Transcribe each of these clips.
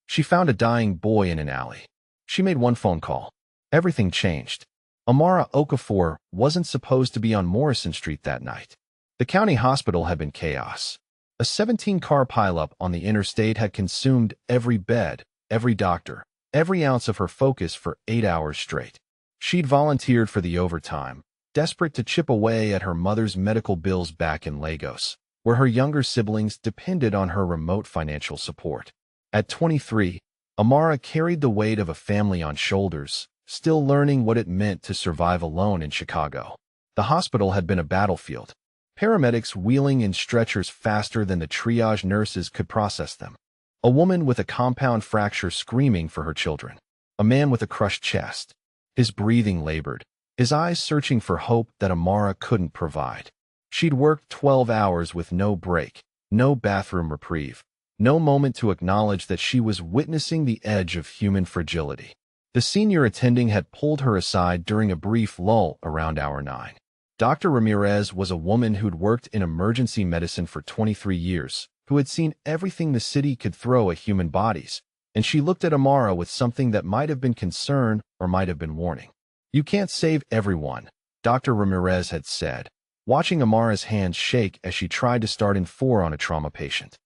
She found a dying boy in an alley. She made one phone call. Everything changed. Amara Okafor wasn't supposed to be on Morrison Street that night. The county hospital had been chaos. A 17-car pileup on the interstate had consumed every bed, every doctor, every ounce of her focus for 8 hours straight. She'd volunteered for the overtime, desperate to chip away at her mother's medical bills back in Lagos, where her younger siblings depended on her remote financial support. At 23, Amara carried the weight of a family on shoulders, still learning what it meant to survive alone in Chicago. The hospital had been a battlefield. Paramedics wheeling in stretchers faster than the triage nurses could process them. A woman with a compound fracture screaming for her children. A man with a crushed chest. His breathing labored, his eyes searching for hope that Amara couldn't provide. She'd worked 12 hours with no break, no bathroom reprieve, no moment to acknowledge that she was witnessing the edge of human fragility. The senior attending had pulled her aside during a brief lull around hour 9. Dr. Ramirez was a woman who'd worked in emergency medicine for 23 years, who had seen everything the city could throw at human bodies, and she looked at Amara with something that might have been concern or might have been warning. "You can't save everyone," Dr. Ramirez had said, watching Amara's hands shake as she tried to start in 4 on a trauma patient.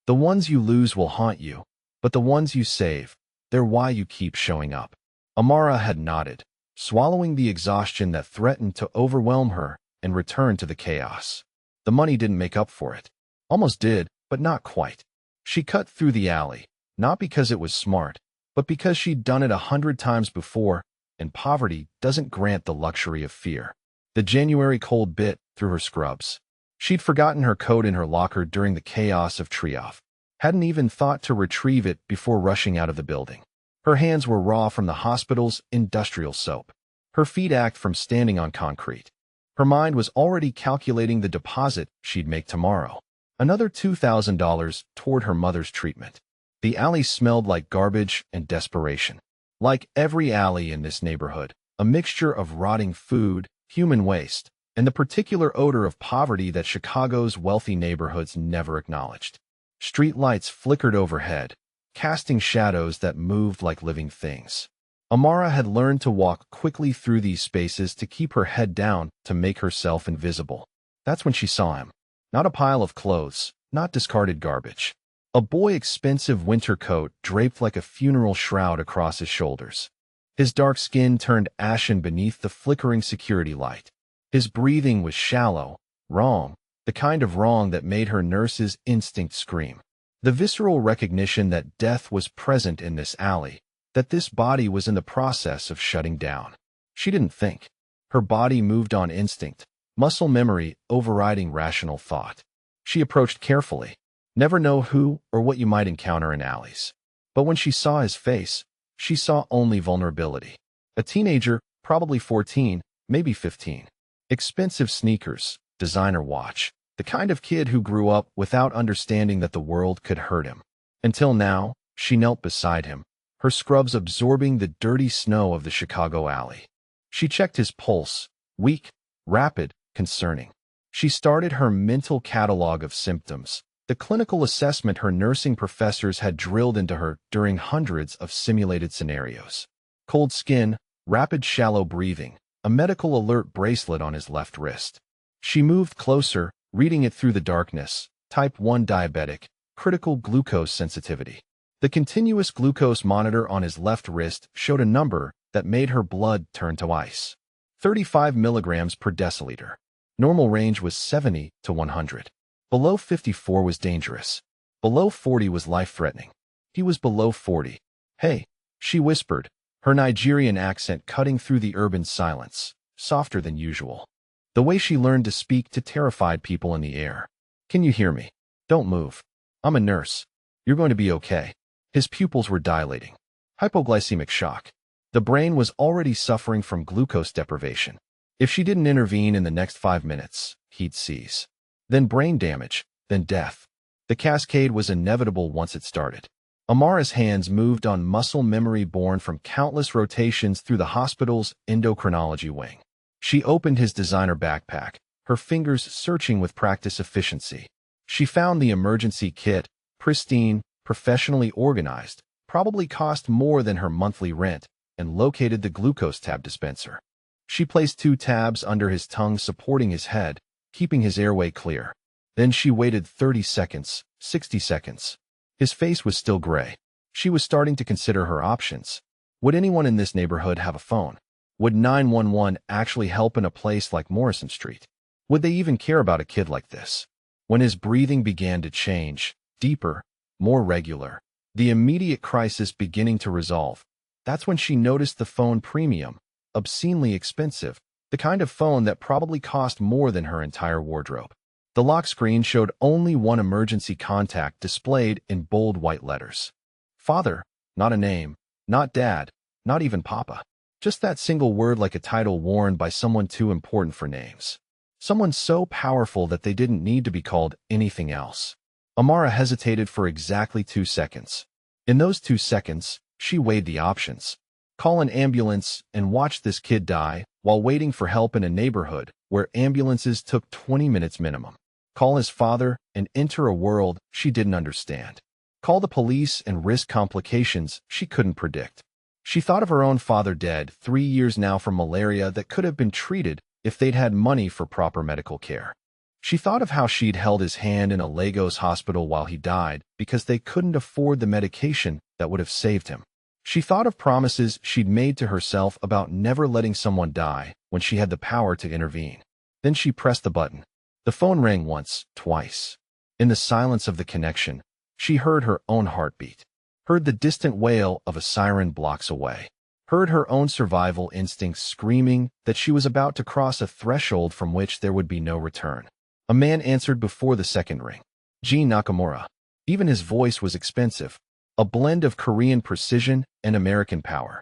"The ones you lose will haunt you, but the ones you save, they're why you keep showing up." Amara had nodded, swallowing the exhaustion that threatened to overwhelm her and return to the chaos. The money didn't make up for it. Almost did, but not quite. She cut through the alley, not because it was smart, but because she'd done it 100 times before, and poverty doesn't grant the luxury of fear. The January cold bit through her scrubs. She'd forgotten her coat in her locker during the chaos of triage. Hadn't even thought to retrieve it before rushing out of the building. Her hands were raw from the hospital's industrial soap. Her feet ached from standing on concrete. Her mind was already calculating the deposit she'd make tomorrow. Another $2,000 toward her mother's treatment. The alley smelled like garbage and desperation. Like every alley in this neighborhood, a mixture of rotting food, human waste, and the particular odor of poverty that Chicago's wealthy neighborhoods never acknowledged. Street lights flickered overhead, casting shadows that moved like living things. Amara had learned to walk quickly through these spaces to keep her head down to make herself invisible. That's when she saw him. Not a pile of clothes, not discarded garbage. A boy's expensive winter coat draped like a funeral shroud across his shoulders. His dark skin turned ashen beneath the flickering security light. His breathing was shallow, wrong, the kind of wrong that made her nurse's instinct scream. The visceral recognition that death was present in this alley, that this body was in the process of shutting down. She didn't think. Her body moved on instinct, muscle memory overriding rational thought. She approached carefully. Never know who or what you might encounter in alleys. But when she saw his face, she saw only vulnerability. A teenager, probably 14, maybe 15. Expensive sneakers, designer watch. The kind of kid who grew up without understanding that the world could hurt him. Until now, she knelt beside him, her scrubs absorbing the dirty snow of the Chicago alley. She checked his pulse, weak, rapid, concerning. She started her mental catalog of symptoms, the clinical assessment her nursing professors had drilled into her during hundreds of simulated scenarios. Cold skin, rapid shallow breathing, a medical alert bracelet on his left wrist. She moved closer, reading it through the darkness. Type 1 diabetic, critical glucose sensitivity. The continuous glucose monitor on his left wrist showed a number that made her blood turn to ice. 35 milligrams per deciliter. Normal range was 70 to 100. Below 54 was dangerous. Below 40 was life-threatening. He was below 40. "Hey," she whispered, her Nigerian accent cutting through the urban silence, softer than usual. The way she learned to speak to terrified people in the air. "Can you hear me? Don't move. I'm a nurse. You're going to be okay." His pupils were dilating. Hypoglycemic shock. The brain was already suffering from glucose deprivation. If she didn't intervene in the next 5 minutes, he'd seize. Then brain damage, then death. The cascade was inevitable once it started. Amara's hands moved on muscle memory born from countless rotations through the hospital's endocrinology wing. She opened his designer backpack, her fingers searching with practice efficiency. She found the emergency kit, pristine, professionally organized, probably cost more than her monthly rent, and located the glucose tab dispenser. She placed 2 tabs under his tongue, supporting his head, keeping his airway clear. Then she waited 30 seconds, 60 seconds. His face was still gray. She was starting to consider her options. Would anyone in this neighborhood have a phone? Would 911 actually help in a place like Morrison Street? Would they even care about a kid like this? When his breathing began to change, deeper, more regular, the immediate crisis beginning to resolve, that's when she noticed the phone premium, obscenely expensive, the kind of phone that probably cost more than her entire wardrobe. The lock screen showed only one emergency contact displayed in bold white letters. Father, not a name, not dad, not even papa. Just that single word, like a title worn by someone too important for names. Someone so powerful that they didn't need to be called anything else. Amara hesitated for exactly 2 seconds. In those 2 seconds, she weighed the options. Call an ambulance and watch this kid die while waiting for help in a neighborhood where ambulances took 20 minutes minimum. Call his father and enter a world she didn't understand. Call the police and risk complications she couldn't predict. She thought of her own father, dead 3 years now from malaria, that could have been treated if they'd had money for proper medical care. She thought of how she'd held his hand in a Lagos hospital while he died because they couldn't afford the medication that would have saved him. She thought of promises she'd made to herself about never letting someone die when she had the power to intervene. Then she pressed the button. The phone rang once, twice. In the silence of the connection, she heard her own heartbeat, heard the distant wail of a siren blocks away, heard her own survival instincts screaming that she was about to cross a threshold from which there would be no return. A man answered before the second ring. Gene Nakamura. Even his voice was expensive, a blend of Korean precision and American power.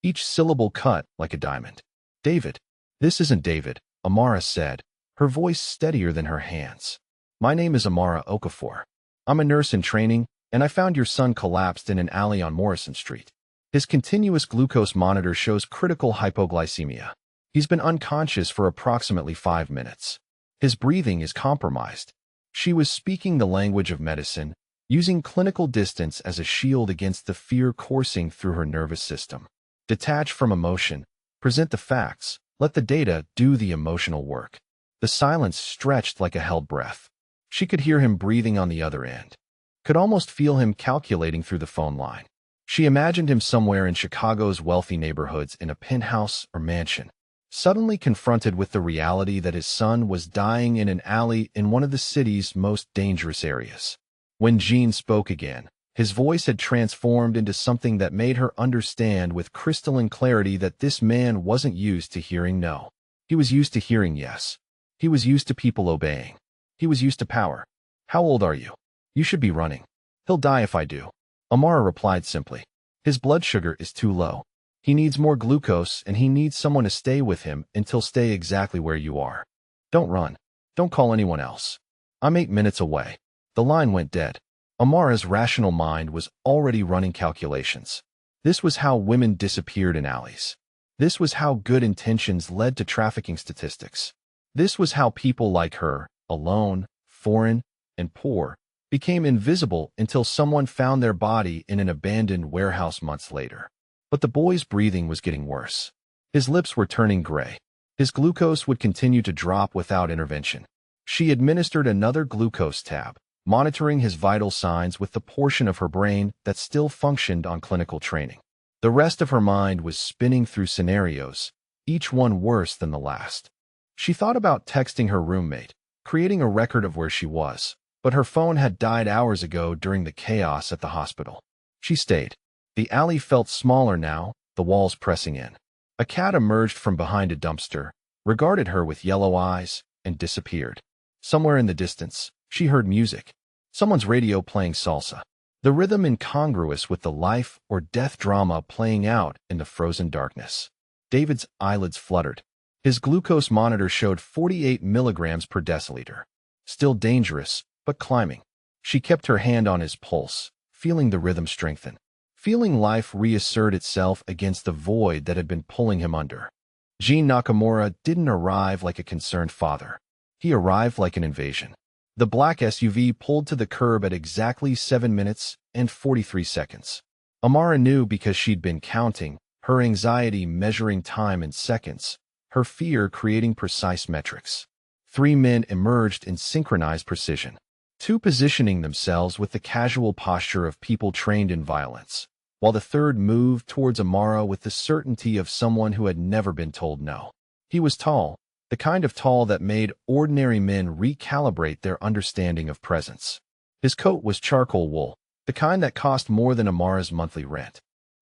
Each syllable cut like a diamond. David. This isn't David, Amara said, her voice steadier than her hands. My name is Amara Okafor. I'm a nurse in training, and I found your son collapsed in an alley on Morrison Street. His continuous glucose monitor shows critical hypoglycemia. He's been unconscious for approximately 5 minutes. His breathing is compromised. She was speaking the language of medicine, using clinical distance as a shield against the fear coursing through her nervous system. Detach from emotion, present the facts, let the data do the emotional work. The silence stretched like a held breath. She could hear him breathing on the other end, could almost feel him calculating through the phone line. She imagined him somewhere in Chicago's wealthy neighborhoods, in a penthouse or mansion, suddenly confronted with the reality that his son was dying in an alley in one of the city's most dangerous areas. When Gene spoke again, his voice had transformed into something that made her understand with crystalline clarity that this man wasn't used to hearing no. He was used to hearing yes. He was used to people obeying. He was used to power. How old are you? You should be running. He'll die if I do. Amara replied simply. His blood sugar is too low. He needs more glucose, and he needs someone to stay with him until stay exactly where you are. Don't run. Don't call anyone else. I'm 8 minutes away. The line went dead. Amara's rational mind was already running calculations. This was how women disappeared in alleys. This was how good intentions led to trafficking statistics. This was how people like her, alone, foreign, and poor, became invisible until someone found their body in an abandoned warehouse months later. But the boy's breathing was getting worse. His lips were turning gray. His glucose would continue to drop without intervention. She administered another glucose tab, monitoring his vital signs with the portion of her brain that still functioned on clinical training. The rest of her mind was spinning through scenarios, each one worse than the last. She thought about texting her roommate, creating a record of where she was, but her phone had died hours ago during the chaos at the hospital. She stayed. The alley felt smaller now, the walls pressing in. A cat emerged from behind a dumpster, regarded her with yellow eyes, and disappeared. Somewhere in the distance, she heard music. Someone's radio playing salsa. The rhythm incongruous with the life or death drama playing out in the frozen darkness. David's eyelids fluttered. His glucose monitor showed 48 milligrams per deciliter. Still dangerous, but climbing. She kept her hand on his pulse, feeling the rhythm strengthen, feeling life reassert itself against the void that had been pulling him under. Gene Nakamura didn't arrive like a concerned father. He arrived like an invasion. The black SUV pulled to the curb at exactly 7 minutes and 43 seconds. Amara knew because she'd been counting, her anxiety measuring time in seconds, her fear creating precise metrics. 3 men emerged in synchronized precision, 2 positioning themselves with the casual posture of people trained in violence, while the third moved towards Amara with the certainty of someone who had never been told no. He was tall, the kind of tall that made ordinary men recalibrate their understanding of presence. His coat was charcoal wool, the kind that cost more than Amara's monthly rent.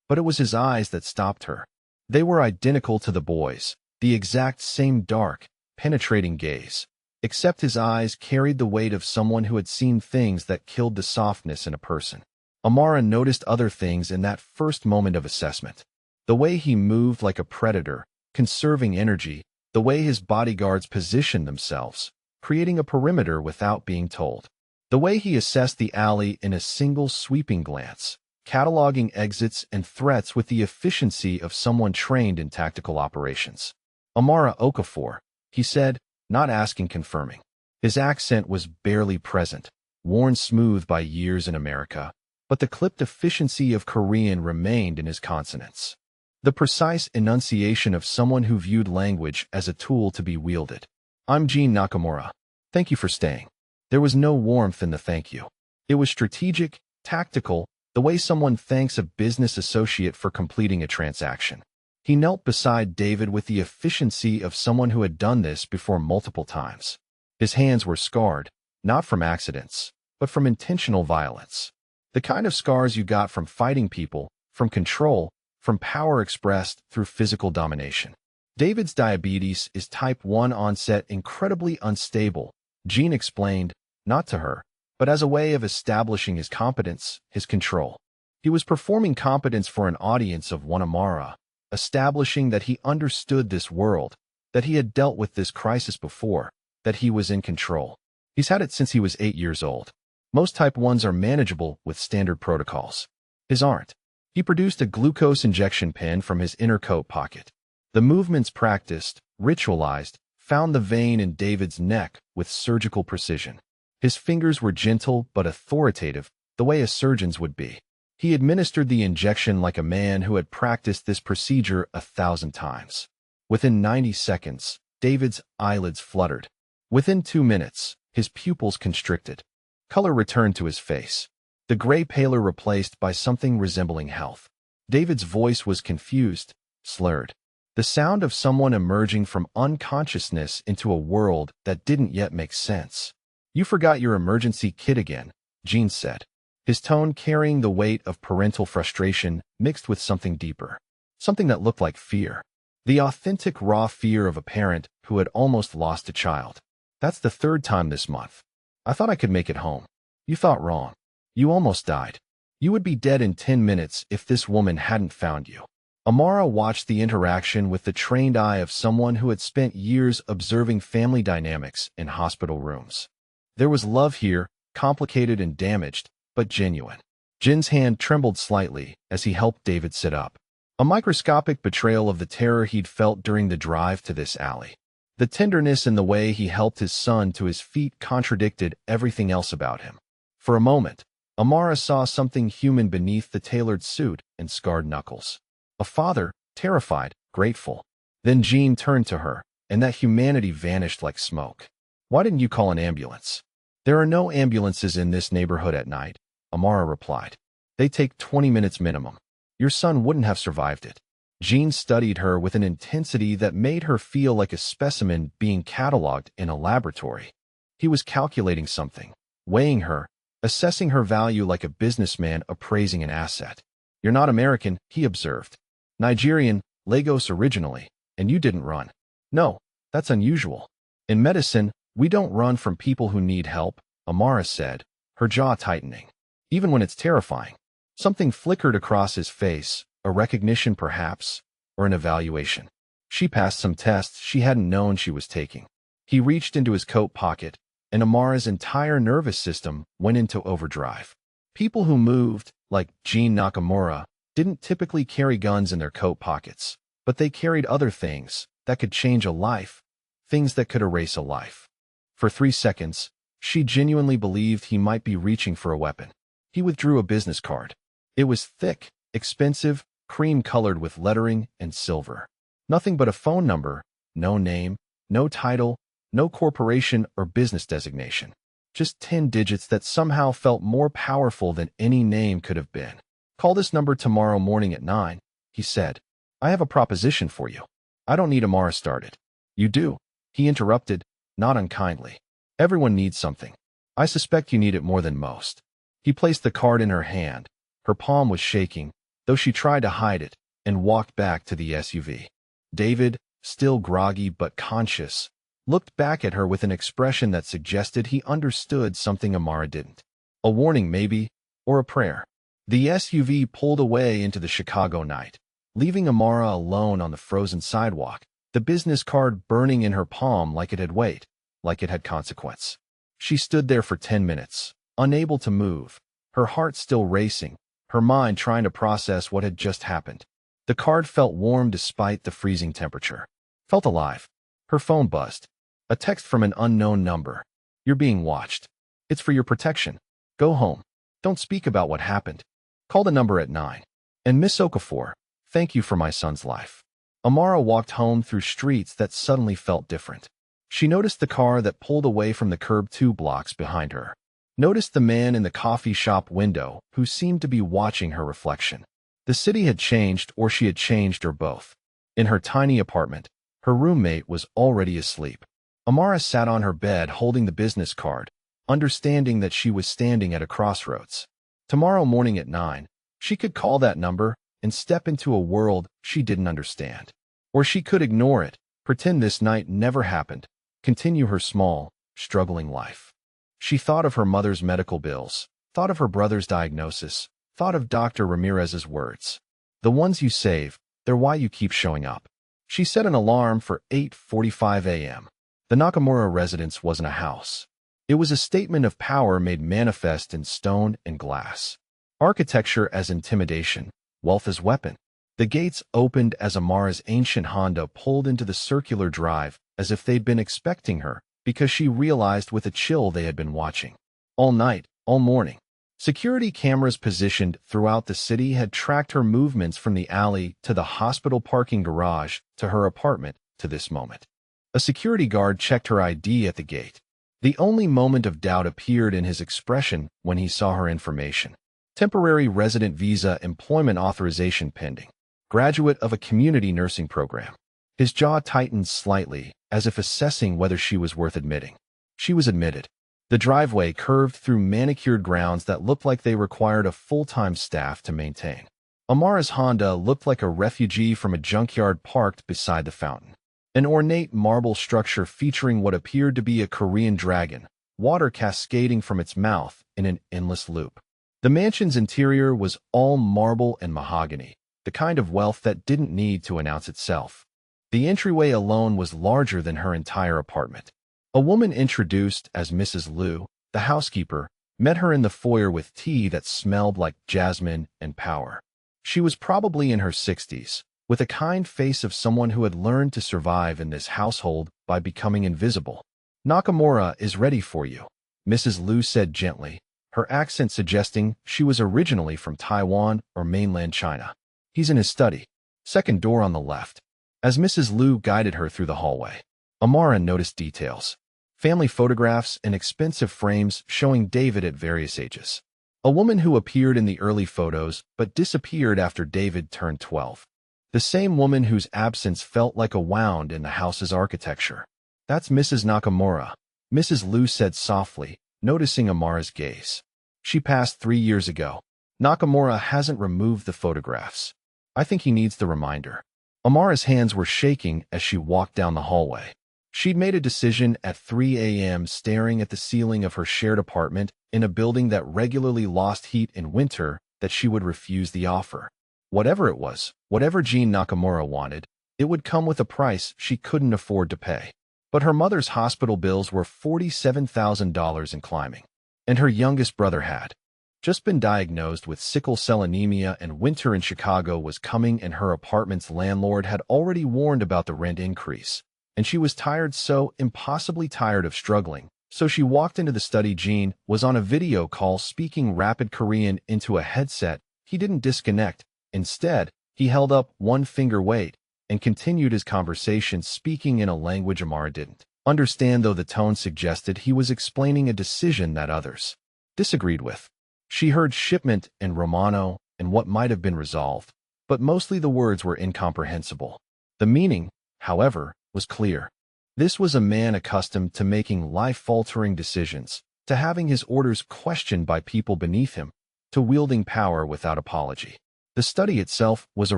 But it was his eyes that stopped her. They were identical to the boy's, the exact same dark, penetrating gaze, except his eyes carried the weight of someone who had seen things that killed the softness in a person. Amara noticed other things in that first moment of assessment. The way he moved like a predator, conserving energy, the way his bodyguards positioned themselves, creating a perimeter without being told. The way he assessed the alley in a single sweeping glance, cataloging exits and threats with the efficiency of someone trained in tactical operations. Amara Okafor, he said, not asking, confirming. His accent was barely present, worn smooth by years in America, but the clipped efficiency of Korean remained in his consonants. The precise enunciation of someone who viewed language as a tool to be wielded. I'm Gene Nakamura. Thank you for staying. There was no warmth in the thank you. It was strategic, tactical, the way someone thanks a business associate for completing a transaction. He knelt beside David with the efficiency of someone who had done this before multiple times. His hands were scarred, not from accidents, but from intentional violence. The kind of scars you got from fighting people, from control, from power expressed through physical domination. David's diabetes is type 1 onset, incredibly unstable, Gene explained, not to her, but as a way of establishing his competence, his control. He was performing competence for an audience of one Amara, establishing that he understood this world, that he had dealt with this crisis before, that he was in control. He's had it since he was 8 years old. Most type 1s are manageable with standard protocols. His aren't. He produced a glucose injection pen from his inner coat pocket. The movements practiced, ritualized, found the vein in David's neck with surgical precision. His fingers were gentle but authoritative, the way a surgeon's would be. He administered the injection like a man who had practiced this procedure 1,000 times. Within 90 seconds, David's eyelids fluttered. Within 2 minutes, his pupils constricted. Color returned to his face. The gray pallor replaced by something resembling health. David's voice was confused, slurred. The sound of someone emerging from unconsciousness into a world that didn't yet make sense. You forgot your emergency kit again, Gene said, his tone carrying the weight of parental frustration mixed with something deeper, something that looked like fear. The authentic raw fear of a parent who had almost lost a child. That's the 3rd time this month. I thought I could make it home. You thought wrong. You almost died. You would be dead in 10 minutes if this woman hadn't found you. Amara watched the interaction with the trained eye of someone who had spent years observing family dynamics in hospital rooms. There was love here, complicated and damaged, but genuine. Jin's hand trembled slightly as he helped David sit up. A microscopic betrayal of the terror he'd felt during the drive to this alley. The tenderness in the way he helped his son to his feet contradicted everything else about him. For a moment, Amara saw something human beneath the tailored suit and scarred knuckles. A father, terrified, grateful. Then Gene turned to her, and that humanity vanished like smoke. Why didn't you call an ambulance? There are no ambulances in this neighborhood at night, Amara replied. They take 20 minutes minimum. Your son wouldn't have survived it. Gene studied her with an intensity that made her feel like a specimen being cataloged in a laboratory. He was calculating something, weighing her, assessing her value like a businessman appraising an asset. You're not American, he observed. Nigerian, Lagos originally, and you didn't run. No, that's unusual. In medicine, we don't run from people who need help, Amara said, her jaw tightening. Even when it's terrifying. Something flickered across his face, a recognition perhaps, or an evaluation. She passed some tests she hadn't known she was taking. He reached into his coat pocket, and Amara's entire nervous system went into overdrive. People who moved, like Gene Nakamura, didn't typically carry guns in their coat pockets, but they carried other things that could change a life, things that could erase a life. For 3 seconds, she genuinely believed he might be reaching for a weapon. He withdrew a business card. It was thick, Expensive, cream-colored with lettering and silver. Nothing but a phone number, no name, no title, no corporation or business designation. Just 10 digits that somehow felt more powerful than any name could have been. "Call this number tomorrow morning at 9, he said. "I have a proposition for you." "I don't need Amara started." "You do," he interrupted, not unkindly. "Everyone needs something. I suspect you need it more than most." He placed the card in her hand. Her palm was shaking, though she tried to hide it, and walked back to the SUV. David, still groggy but conscious, looked back at her with an expression that suggested he understood something Amara didn't. A warning maybe, or a prayer. The SUV pulled away into the Chicago night, leaving Amara alone on the frozen sidewalk, the business card burning in her palm like it had weight, like it had consequence. She stood there for 10 minutes, unable to move, her heart still racing, her mind trying to process what had just happened. The card felt warm despite the freezing temperature. Felt alive. Her phone buzzed. A text from an unknown number. "You're being watched. It's for your protection. Go home. Don't speak about what happened. Call the number at 9. And Miss Okafor, thank you for my son's life." Amara walked home through streets that suddenly felt different. She noticed the car that pulled away from the curb 2 blocks behind her. Noticed the man in the coffee shop window who seemed to be watching her reflection. The city had changed, or she had changed, or both. In her tiny apartment, her roommate was already asleep. Amara sat on her bed holding the business card, understanding that she was standing at a crossroads. Tomorrow morning at 9, she could call that number and step into a world she didn't understand. Or she could ignore it, pretend this night never happened, continue her small, struggling life. She thought of her mother's medical bills, thought of her brother's diagnosis, thought of Dr. Ramirez's words. "The ones you save, they're why you keep showing up." She set an alarm for 8:45 a.m. The Nakamura residence wasn't a house. It was a statement of power made manifest in stone and glass. Architecture as intimidation, wealth as weapon. The gates opened as Amara's ancient Honda pulled into the circular drive as if they'd been expecting her, because she realized with a chill they had been watching. All night, all morning. Security cameras positioned throughout the city had tracked her movements from the alley to the hospital parking garage to her apartment to this moment. A security guard checked her ID at the gate. The only moment of doubt appeared in his expression when he saw her information. Temporary resident visa, employment authorization pending. Graduate of a community nursing program. His jaw tightened slightly, as if assessing whether she was worth admitting. She was admitted. The driveway curved through manicured grounds that looked like they required a full-time staff to maintain. Amara's Honda looked like a refugee from a junkyard parked beside the fountain. An ornate marble structure featuring what appeared to be a Korean dragon, water cascading from its mouth in an endless loop. The mansion's interior was all marble and mahogany, the kind of wealth that didn't need to announce itself. The entryway alone was larger than her entire apartment. A woman introduced as Mrs. Liu, the housekeeper, met her in the foyer with tea that smelled like jasmine and power. She was probably in her 60s, with a kind face of someone who had learned to survive in this household by becoming invisible. "Nakamura is ready for you," Mrs. Liu said gently, her accent suggesting she was originally from Taiwan or mainland China. "He's in his study. Second door on the left." As Mrs. Liu guided her through the hallway, Amara noticed details. Family photographs and expensive frames showing David at various ages. A woman who appeared in the early photos but disappeared after David turned 12. The same woman whose absence felt like a wound in the house's architecture. "That's Mrs. Nakamura," Mrs. Liu said softly, noticing Amara's gaze. "She passed 3 years ago. Nakamura hasn't removed the photographs. I think he needs the reminder." Amara's hands were shaking as she walked down the hallway. She'd made a decision at 3 a.m. staring at the ceiling of her shared apartment in a building that regularly lost heat in winter that she would refuse the offer. Whatever it was, whatever Jean Nakamura wanted, it would come with a price she couldn't afford to pay. But her mother's hospital bills were $47,000 and climbing. And her youngest brother had just been diagnosed with sickle cell anemia, and winter in Chicago was coming, and her apartment's landlord had already warned about the rent increase. And she was tired, so impossibly tired of struggling. So she walked into the study. Jean was on a video call speaking rapid Korean into a headset. He didn't disconnect, Instead, he held up one finger wait and continued his conversation, speaking in a language Amara didn't understand, though the tone suggested he was explaining a decision that others disagreed with. She heard shipment and Romano and what might have been resolved, but mostly the words were incomprehensible. The meaning, however, was clear. This was a man accustomed to making life-altering decisions, to having his orders questioned by people beneath him, to wielding power without apology. The study itself was a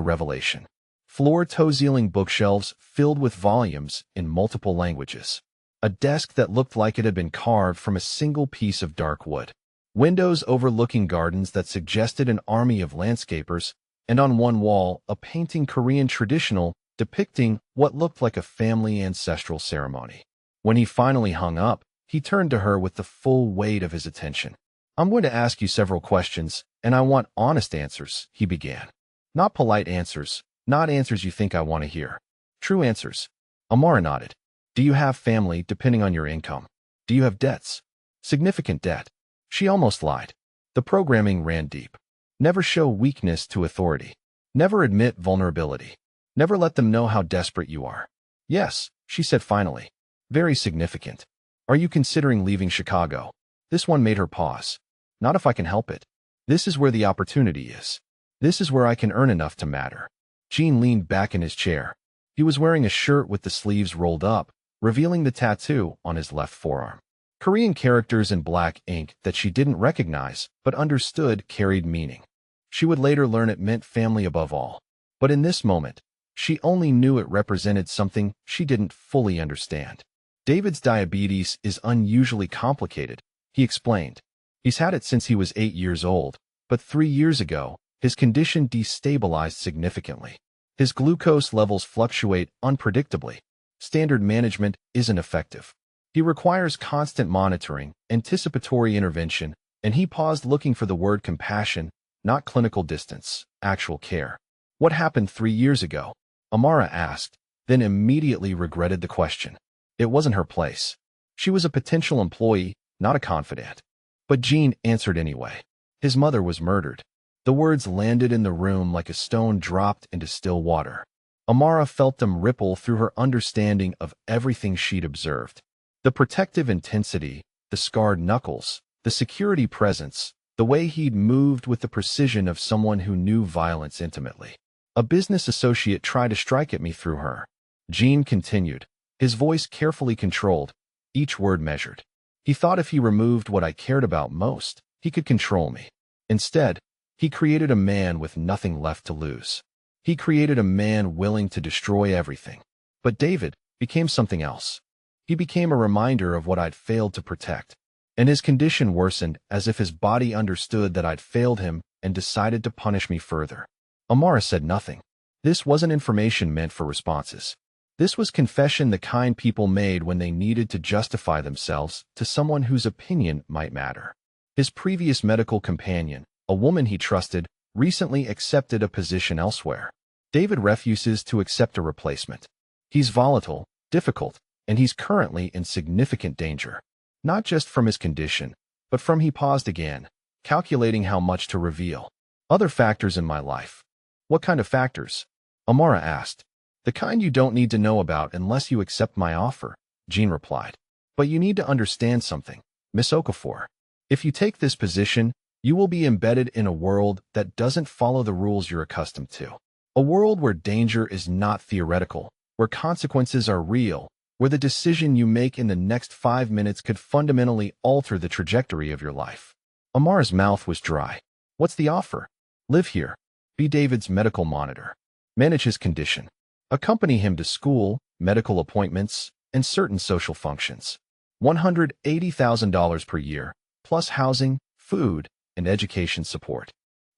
revelation. Floor-to-ceiling bookshelves filled with volumes in multiple languages. A desk that looked like it had been carved from a single piece of dark wood. Windows overlooking gardens that suggested an army of landscapers, and on one wall, a painting Korean traditional depicting what looked like a family ancestral ceremony. When he finally hung up, he turned to her with the full weight of his attention. "I'm going to ask you several questions, and I want honest answers," he began. "Not polite answers, not answers you think I want to hear. True answers." Amara nodded. "Do you have family depending on your income? Do you have debts? Significant debt?" She almost lied. The programming ran deep. Never show weakness to authority. Never admit vulnerability. Never let them know how desperate you are. "Yes," she said finally. "Very significant. Are you considering leaving Chicago?" This one made her pause. "Not if I can help it. This is where the opportunity is. This is where I can earn enough to matter." Gene leaned back in his chair. He was wearing a shirt with the sleeves rolled up, revealing the tattoo on his left forearm. Korean characters in black ink that she didn't recognize, but understood carried meaning. She would later learn it meant family above all. But in this moment, she only knew it represented something she didn't fully understand. "David's diabetes is unusually complicated," he explained. "He's had it since he was 8 years old, but 3 years ago, his condition destabilized significantly. His glucose levels fluctuate unpredictably. Standard management isn't effective. He requires constant monitoring, anticipatory intervention," and he paused, looking for the word compassion, not clinical distance, actual care. "What happened 3 years ago?" Amara asked, then immediately regretted the question. It wasn't her place. She was a potential employee, not a confidant. But Gene answered anyway. "His mother was murdered." The words landed in the room like a stone dropped into still water. Amara felt them ripple through her understanding of everything she'd observed. The protective intensity, the scarred knuckles, the security presence, the way he'd moved with the precision of someone who knew violence intimately. "A business associate tried to strike at me through her," Gene continued, his voice carefully controlled, each word measured. "He thought if he removed what I cared about most, he could control me. Instead, he created a man with nothing left to lose. He created a man willing to destroy everything. But David became something else. He became a reminder of what I'd failed to protect. And his condition worsened, as if his body understood that I'd failed him and decided to punish me further." Amara said nothing. This wasn't information meant for responses. This was confession, the kind people made when they needed to justify themselves to someone whose opinion might matter. His previous medical companion, a woman he trusted, recently accepted a position elsewhere. David refuses to accept a replacement. He's volatile, difficult, and he's currently in significant danger. Not just from his condition, but from— he paused again, calculating how much to reveal. "Other factors in my life." "What kind of factors?" Amara asked. "The kind you don't need to know about unless you accept my offer," Gene replied. "But you need to understand something, Miss Okafor. If you take this position, you will be embedded in a world that doesn't follow the rules you're accustomed to. A world where danger is not theoretical, where consequences are real, where the decision you make in the next 5 minutes could fundamentally alter the trajectory of your life." Amara's mouth was dry. "What's the offer?" "Live here. Be David's medical monitor. Manage his condition. Accompany him to school, medical appointments, and certain social functions. $180,000 per year, plus housing, food, and education support.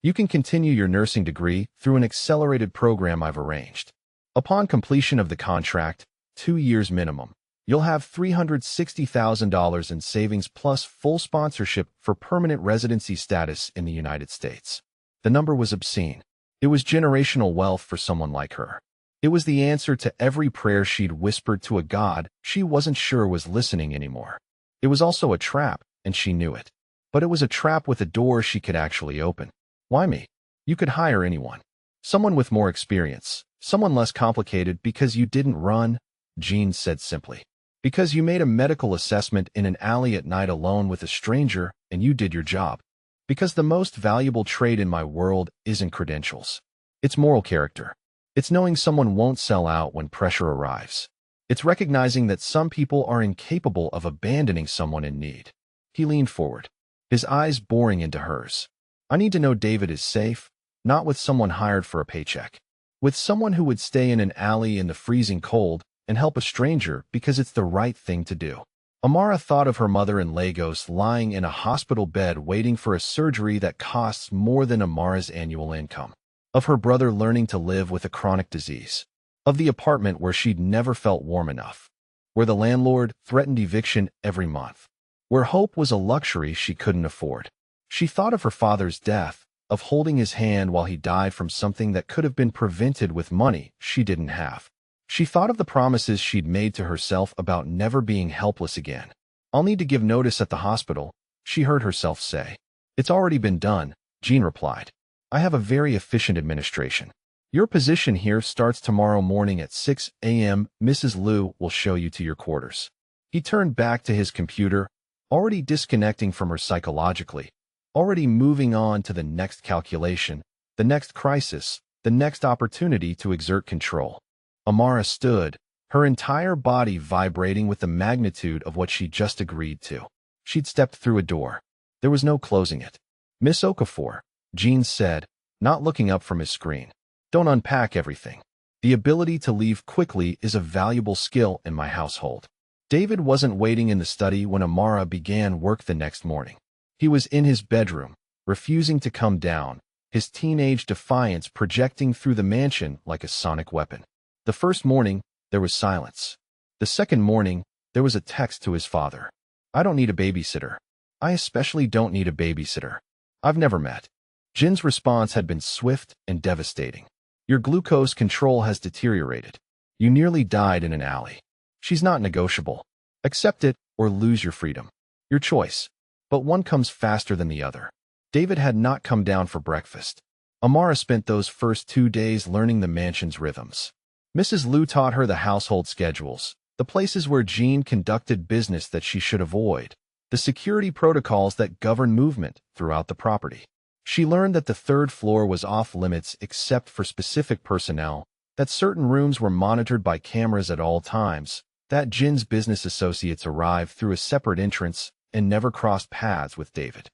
You can continue your nursing degree through an accelerated program I've arranged. Upon completion of the contract, 2 years minimum, you'll have $360,000 in savings plus full sponsorship for permanent residency status in the United States." The number was obscene. It was generational wealth for someone like her. It was the answer to every prayer she'd whispered to a God she wasn't sure was listening anymore. It was also a trap, and she knew it. But it was a trap with a door she could actually open. "Why me? You could hire anyone." Someone with more experience. Someone less complicated because you didn't run, Jean said simply. Because you made a medical assessment in an alley at night alone with a stranger and you did your job. Because the most valuable trait in my world isn't credentials. It's moral character. It's knowing someone won't sell out when pressure arrives. It's recognizing that some people are incapable of abandoning someone in need. He leaned forward, his eyes boring into hers. I need to know David is safe, not with someone hired for a paycheck. With someone who would stay in an alley in the freezing cold and help a stranger because it's the right thing to do. Amara thought of her mother in Lagos lying in a hospital bed waiting for a surgery that costs more than Amara's annual income. Of her brother learning to live with a chronic disease. Of the apartment where she'd never felt warm enough. Where the landlord threatened eviction every month. Where hope was a luxury she couldn't afford. She thought of her father's death, of holding his hand while he died from something that could have been prevented with money she didn't have. She thought of the promises she'd made to herself about never being helpless again. I'll need to give notice at the hospital, she heard herself say. It's already been done, Jean replied. I have a very efficient administration. Your position here starts tomorrow morning at 6 a.m. Mrs. Liu will show you to your quarters. He turned back to his computer, already disconnecting from her psychologically, already moving on to the next calculation, the next crisis, the next opportunity to exert control. Amara stood, her entire body vibrating with the magnitude of what she just agreed to. She'd stepped through a door. There was no closing it. Miss Okafor, Jean said, not looking up from his screen. Don't unpack everything. The ability to leave quickly is a valuable skill in my household. David wasn't waiting in the study when Amara began work the next morning. He was in his bedroom, refusing to come down, his teenage defiance projecting through the mansion like a sonic weapon. The first morning, there was silence. The second morning, there was a text to his father. I don't need a babysitter. I especially don't need a babysitter. I've never met. Jin's response had been swift and devastating. Your glucose control has deteriorated. You nearly died in an alley. She's not negotiable. Accept it or lose your freedom. Your choice. But one comes faster than the other. David had not come down for breakfast. Amara spent those first 2 days learning the mansion's rhythms. Mrs. Liu taught her the household schedules, the places where Jean conducted business that she should avoid, the security protocols that govern movement throughout the property. She learned that the third floor was off limits except for specific personnel, that certain rooms were monitored by cameras at all times, that Jin's business associates arrived through a separate entrance and never crossed paths with David.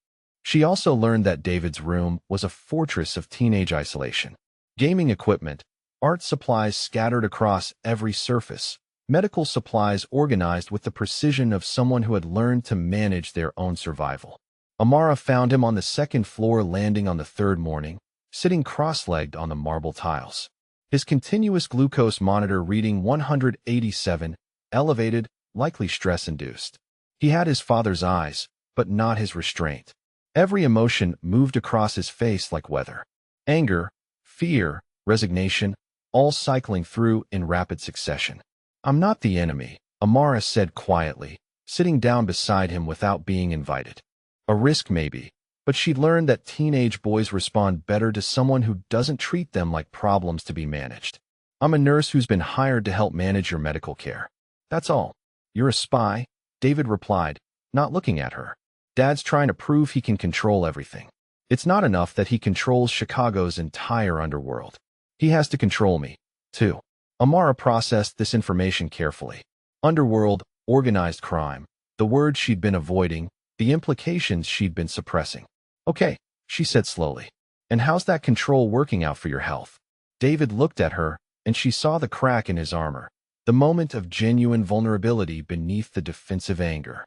She also learned that David's room was a fortress of teenage isolation. Gaming equipment, art supplies scattered across every surface, medical supplies organized with the precision of someone who had learned to manage their own survival. Amara found him on the second floor landing on the third morning, sitting cross-legged on the marble tiles. His continuous glucose monitor reading 187, elevated, likely stress-induced. He had his father's eyes, but not his restraint. Every emotion moved across his face like weather. Anger, fear, resignation, all cycling through in rapid succession. I'm not the enemy, Amara said quietly, sitting down beside him without being invited. A risk maybe, but she'd learned that teenage boys respond better to someone who doesn't treat them like problems to be managed. I'm a nurse who's been hired to help manage your medical care. That's all. You're a spy, David replied, not looking at her. Dad's trying to prove he can control everything. It's not enough that he controls Chicago's entire underworld. He has to control me, too. Amara processed this information carefully. Underworld, organized crime, the word she'd been avoiding, the implications she'd been suppressing. Okay, she said slowly. And how's that control working out for your health? David looked at her, and she saw the crack in his armor, the moment of genuine vulnerability beneath the defensive anger.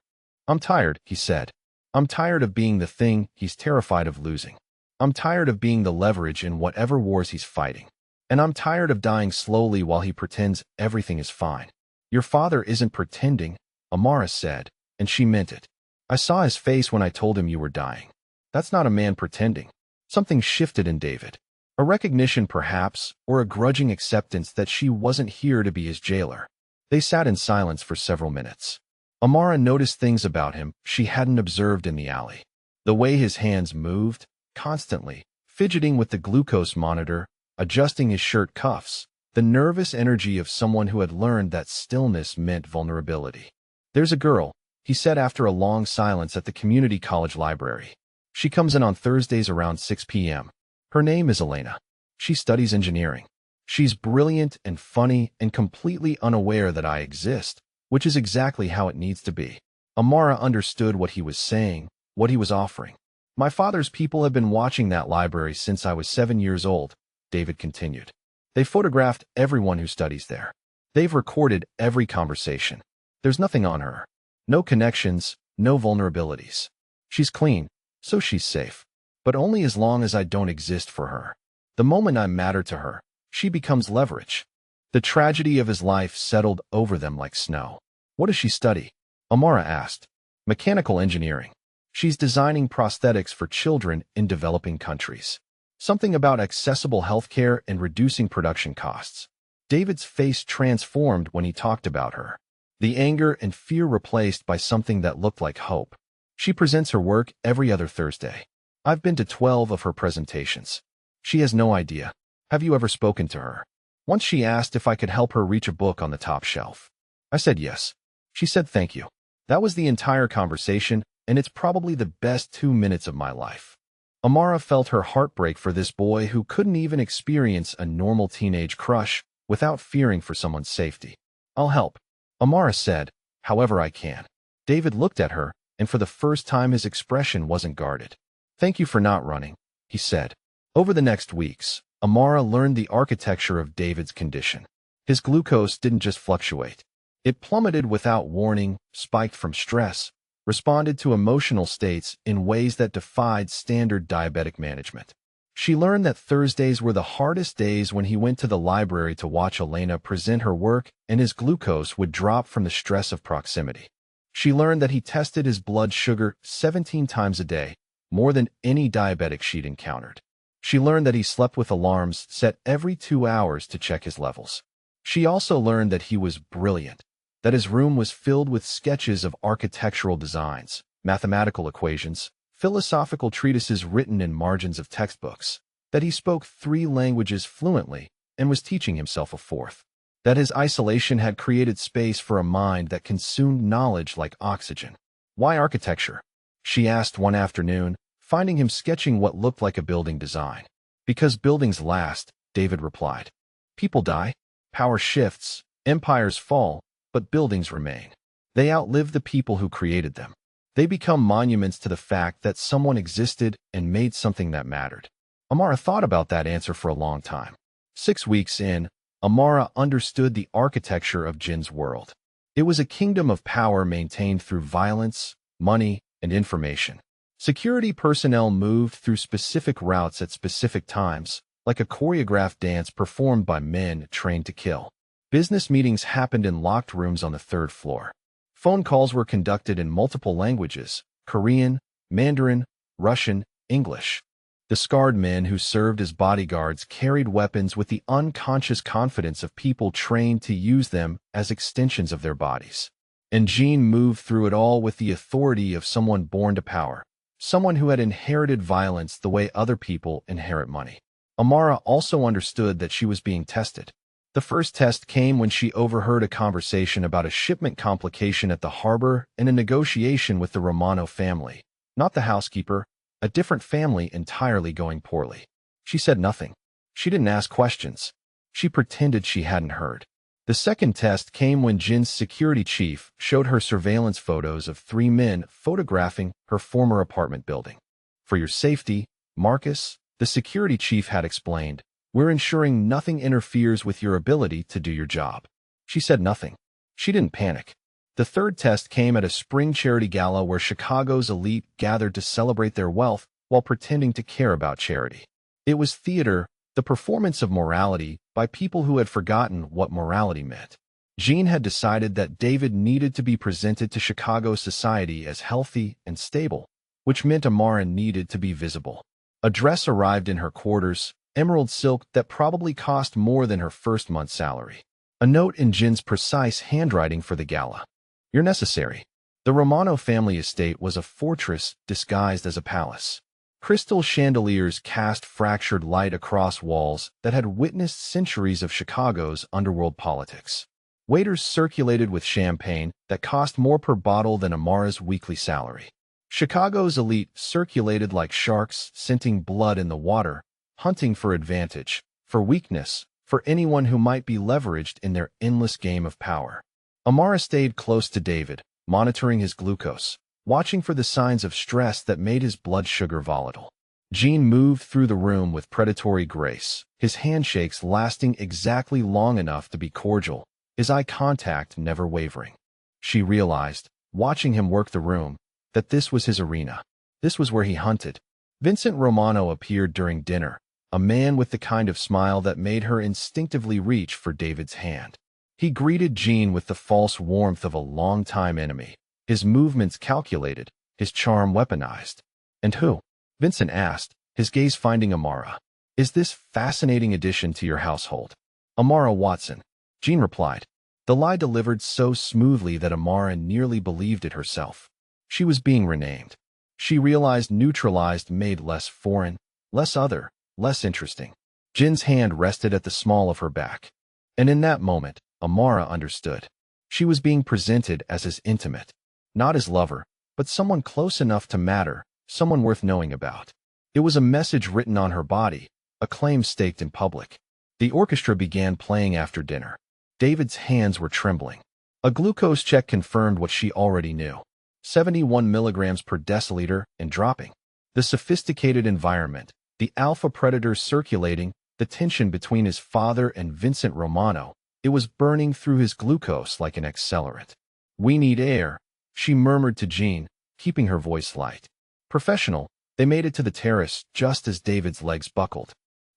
I'm tired, he said. I'm tired of being the thing he's terrified of losing. I'm tired of being the leverage in whatever wars he's fighting. And I'm tired of dying slowly while he pretends everything is fine. Your father isn't pretending, Amara said, and she meant it. I saw his face when I told him you were dying. That's not a man pretending. Something shifted in David. A recognition perhaps, or a grudging acceptance that she wasn't here to be his jailer. They sat in silence for several minutes. Amara noticed things about him she hadn't observed in the alley. The way his hands moved, constantly, fidgeting with the glucose monitor, adjusting his shirt cuffs, the nervous energy of someone who had learned that stillness meant vulnerability. "There's a girl," he said after a long silence at the community college library. "She comes in on Thursdays around 6 p.m. Her name is Elena. She studies engineering. She's brilliant and funny and completely unaware that I exist, which is exactly how it needs to be." Amara understood what he was saying, what he was offering. "My father's people have been watching that library since I was 7 years old," David continued. "They photographed everyone who studies there. They've recorded every conversation. There's nothing on her. No connections, no vulnerabilities. She's clean, so she's safe. But only as long as I don't exist for her. The moment I matter to her, she becomes leverage." The tragedy of his life settled over them like snow. "What does she study?" Amara asked. "Mechanical engineering. She's designing prosthetics for children in developing countries. Something about accessible healthcare and reducing production costs." David's face transformed when he talked about her. The anger and fear replaced by something that looked like hope. "She presents her work every other Thursday. I've been to 12 of her presentations. She has no idea. Have you ever spoken to her?" "Once she asked if I could help her reach a book on the top shelf. I said yes. She said thank you. That was the entire conversation, and it's probably the best 2 minutes of my life." Amara felt her heart break for this boy who couldn't even experience a normal teenage crush without fearing for someone's safety. "I'll help," Amara said, "however I can." David looked at her, and for the first time his expression wasn't guarded. "Thank you for not running," he said. Over the next weeks, Amara learned the architecture of David's condition. His glucose didn't just fluctuate. It plummeted without warning, spiked from stress, responded to emotional states in ways that defied standard diabetic management. She learned that Thursdays were the hardest days when he went to the library to watch Elena present her work, and his glucose would drop from the stress of proximity. She learned that he tested his blood sugar 17 times a day, more than any diabetic she'd encountered. She learned that he slept with alarms set every 2 hours to check his levels. She also learned that he was brilliant, that his room was filled with sketches of architectural designs, mathematical equations, philosophical treatises written in margins of textbooks, that he spoke 3 languages fluently and was teaching himself a 4th, that his isolation had created space for a mind that consumed knowledge like oxygen. "Why architecture?" she asked one afternoon, finding him sketching what looked like a building design. "Because buildings last," David replied. "People die, power shifts, empires fall, but buildings remain. They outlive the people who created them. They become monuments to the fact that someone existed and made something that mattered." Amara thought about that answer for a long time. 6 weeks in, Amara understood the architecture of Jin's world. It was a kingdom of power maintained through violence, money, and information. Security personnel moved through specific routes at specific times, like a choreographed dance performed by men trained to kill. Business meetings happened in locked rooms on the 3rd floor. Phone calls were conducted in multiple languages: Korean, Mandarin, Russian, English. The scarred men who served as bodyguards carried weapons with the unconscious confidence of people trained to use them as extensions of their bodies. And Jean moved through it all with the authority of someone born to power, someone who had inherited violence the way other people inherit money. Amara also understood that she was being tested. The first test came when she overheard a conversation about a shipment complication at the harbor and a negotiation with the Romano family, not the housekeeper, a different family entirely going poorly. She said nothing. She didn't ask questions. She pretended she hadn't heard. The second test came when Jin's security chief showed her surveillance photos of 3 men photographing her former apartment building. "For your safety, Marcus," the security chief had explained, "we're ensuring nothing interferes with your ability to do your job." She said nothing. She didn't panic. The third test came at a spring charity gala where Chicago's elite gathered to celebrate their wealth while pretending to care about charity. It was theater, the performance of morality by people who had forgotten what morality meant. Jean had decided that David needed to be presented to Chicago society as healthy and stable, which meant Amara needed to be visible. A dress arrived in her quarters, emerald silk that probably cost more than her first month's salary. A note in Jin's precise handwriting for the gala. "You're necessary." The Romano family estate was a fortress disguised as a palace. Crystal chandeliers cast fractured light across walls that had witnessed centuries of Chicago's underworld politics. Waiters circulated with champagne that cost more per bottle than Amara's weekly salary. Chicago's elite circulated like sharks, scenting blood in the water, hunting for advantage, for weakness, for anyone who might be leveraged in their endless game of power. Amara stayed close to David, monitoring his glucose, watching for the signs of stress that made his blood sugar volatile. Gene moved through the room with predatory grace, his handshakes lasting exactly long enough to be cordial, his eye contact never wavering. She realized, watching him work the room, that this was his arena. This was where he hunted. Vincent Romano appeared during dinner, a man with the kind of smile that made her instinctively reach for David's hand. He greeted Jean with the false warmth of a longtime enemy, his movements calculated, his charm weaponized. "And who?" Vincent asked, his gaze finding Amara. "Is this fascinating addition to your household?" "Amara Watson," Jean replied, the lie delivered so smoothly that Amara nearly believed it herself. She was being renamed. She realized neutralized made less foreign, less other, less interesting. Jin's hand rested at the small of her back. And in that moment, Amara understood. She was being presented as his intimate. Not his lover, but someone close enough to matter, someone worth knowing about. It was a message written on her body, a claim staked in public. The orchestra began playing after dinner. David's hands were trembling. A glucose check confirmed what she already knew. 71 milligrams per deciliter and dropping. The sophisticated environment, the alpha predator circulating, the tension between his father and Vincent Romano, it was burning through his glucose like an accelerant. "We need air," she murmured to Jean, keeping her voice light. Professional, they made it to the terrace just as David's legs buckled.